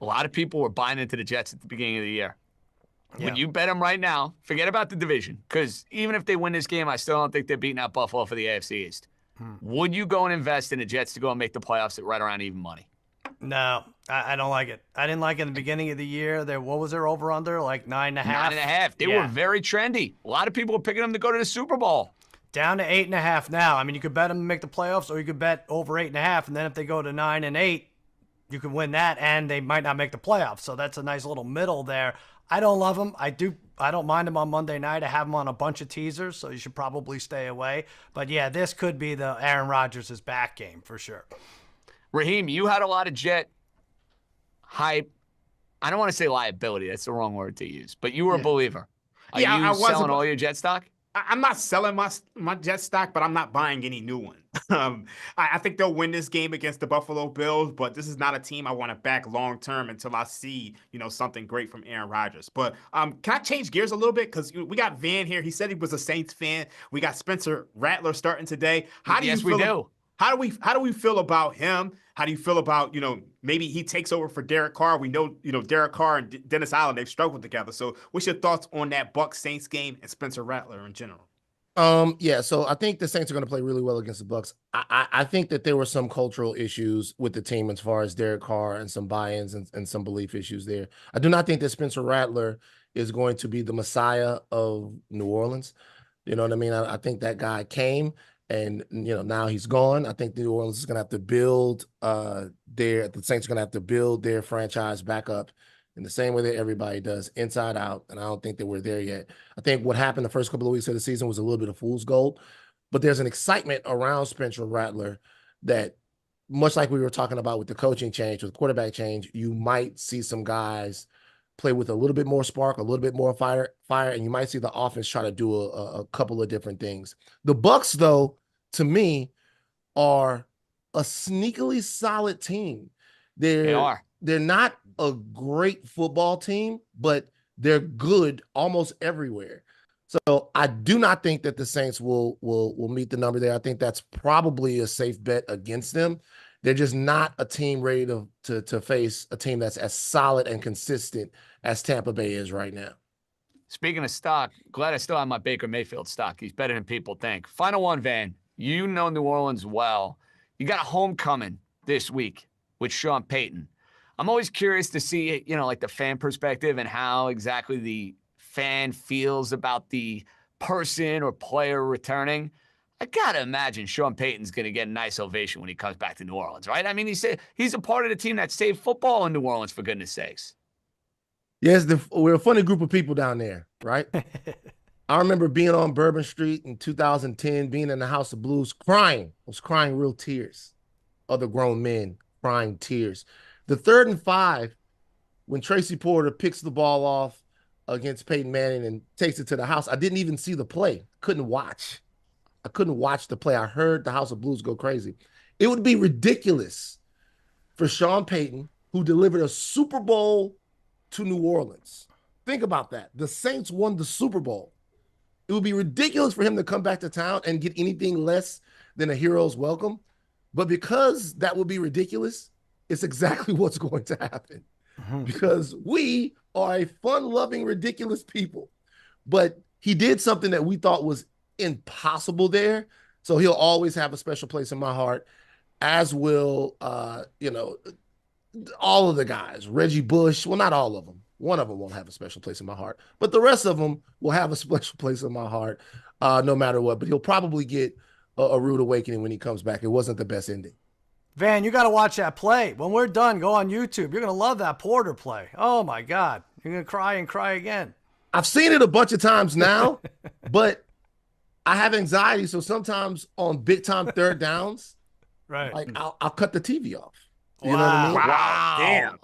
a lot of people were buying into the Jets at the beginning of the year. Yeah. When you bet them right now, forget about the division, because even if they win this game, I still don't think they're beating out Buffalo for the AFC East. Would you go and invest in the Jets to go and make the playoffs at right around even money? No, I don't like it. I didn't like it in the beginning of the year. What was their over-under? Like 9.5? 9.5. They were very trendy. A lot of people were picking them to go to the Super Bowl. Down to 8.5 now. I mean, you could bet them to make the playoffs, or you could bet over 8.5, and then if they go to 9 and 8, you can win that, and they might not make the playoffs. So that's a nice little middle there. I don't love them. I don't mind them on Monday night. I have them on a bunch of teasers, so you should probably stay away. But yeah, this could be the Aaron Rodgers is back game for sure. Raheem, you had a lot of Jet hype. I don't want to say liability. That's the wrong word to use. But you were a believer. Are you selling all your Jet stock? I'm not selling my Jet stock, but I'm not buying any new one. I think they'll win this game against the Buffalo Bills, but this is not a team I want to back long term until I see, something great from Aaron Rodgers. But can I change gears a little bit? Because we got Van here. He said he was a Saints fan. We got Spencer Rattler starting today. Yes, we do. How do we feel about him? How do you feel about, maybe he takes over for Derek Carr? We know, Derek Carr and Dennis Allen, they've struggled together. So what's your thoughts on that Bucs Saints game and Spencer Rattler in general? Yeah, so I think the Saints are going to play really well against the Bucs. I think that there were some cultural issues with the team as far as Derek Carr and some buy-ins and some belief issues there. I do not think that Spencer Rattler is going to be the messiah of New Orleans. You know what I mean? I think that guy came and, now he's gone. I think New Orleans is going to have to build the Saints are going to have to build their franchise back up in the same way that everybody does, inside out, and I don't think that we're there yet. I think what happened the first couple of weeks of the season was a little bit of fool's gold, but there's an excitement around Spencer Rattler that, much like we were talking about with the coaching change, with quarterback change, you might see some guys play with a little bit more spark, a little bit more fire, and you might see the offense try to do a couple of different things. The Bucs, though, to me, are a sneakily solid team. They are. They're not a great football team, but they're good almost everywhere. So I do not think that the Saints will meet the number there. I think that's probably a safe bet against them. They're just not a team ready to face a team that's as solid and consistent as Tampa Bay is right now. Speaking of stock, glad I still have my Baker Mayfield stock. He's better than people think. Final one, Van. You know New Orleans well. You got a homecoming this week with Sean Payton. I'm always curious to see, like the fan perspective and how exactly the fan feels about the person or player returning. I got to imagine Sean Payton's going to get a nice ovation when he comes back to New Orleans, right? I mean, he's a part of the team that saved football in New Orleans, for goodness sakes. Yes, we're a funny group of people down there, right? I remember being on Bourbon Street in 2010, being in the House of Blues, crying. I was crying real tears. Other grown men crying tears. The 3rd and 5, when Tracy Porter picks the ball off against Peyton Manning and takes it to the house, I didn't even see the play. Couldn't watch. I couldn't watch the play. I heard the House of Blues go crazy. It would be ridiculous for Sean Payton, who delivered a Super Bowl to New Orleans. Think about that. The Saints won the Super Bowl. It would be ridiculous for him to come back to town and get anything less than a hero's welcome. But because that would be ridiculous, it's exactly what's going to happen, because we are a fun-loving, ridiculous people. But he did something that we thought was impossible there, so he'll always have a special place in my heart, as will, all of the guys. Reggie Bush, well, not all of them. One of them won't have a special place in my heart, but the rest of them will have a special place in my heart no matter what. But he'll probably get a rude awakening when he comes back. It wasn't the best ending. Van, you got to watch that play. When we're done, go on YouTube. You're going to love that Porter play. Oh, my God. You're going to cry and cry again. I've seen it a bunch of times now, but I have anxiety. So sometimes on big-time 3rd downs, right, like I'll cut the TV off. You know what I mean? Wow. Damn.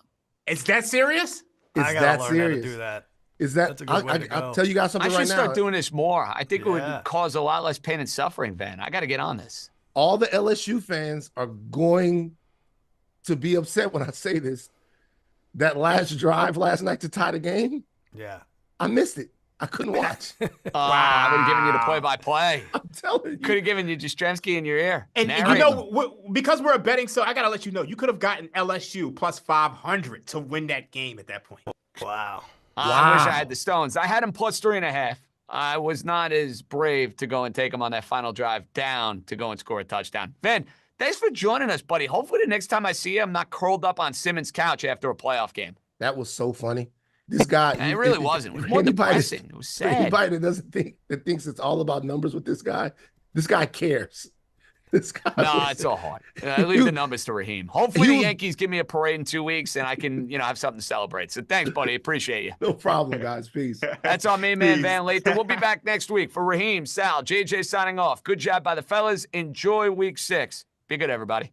Is that serious? I gotta learn how to do that. That's a good way to go. I'll tell you guys something right now. I should start doing this more. I think it would cause a lot less pain and suffering, Van. I got to get on this. All the LSU fans are going to be upset when I say this. That last drive last night to tie the game, I missed it. I couldn't watch. Wow. I would have given you the play-by-play. I'm telling you. Could have given you Jastremski in your ear. And because we're a betting, so I got to let you know, you could have gotten LSU plus 500 to win that game at that point. Wow. I wish I had the stones. I had him plus 3.5. I was not as brave to go and take him on that final drive down to go and score a touchdown. Van, thanks for joining us, buddy. Hopefully the next time I see you, I'm not curled up on Simmons' couch after a playoff game. That was so funny. This guy. It really wasn't. It was more depressing. It was sad. Anybody that thinks it's all about numbers with this guy cares. This guy. Nah, it's all hard. I leave the numbers to Raheem. Hopefully the Yankees give me a parade in 2 weeks and I can, have something to celebrate. So thanks, buddy. Appreciate you. No problem, guys. Peace. That's our main man, Van Lathan. We'll be back next week. For Raheem, Sal, JJ signing off. Good job by the fellas. Enjoy week 6. Be good, everybody.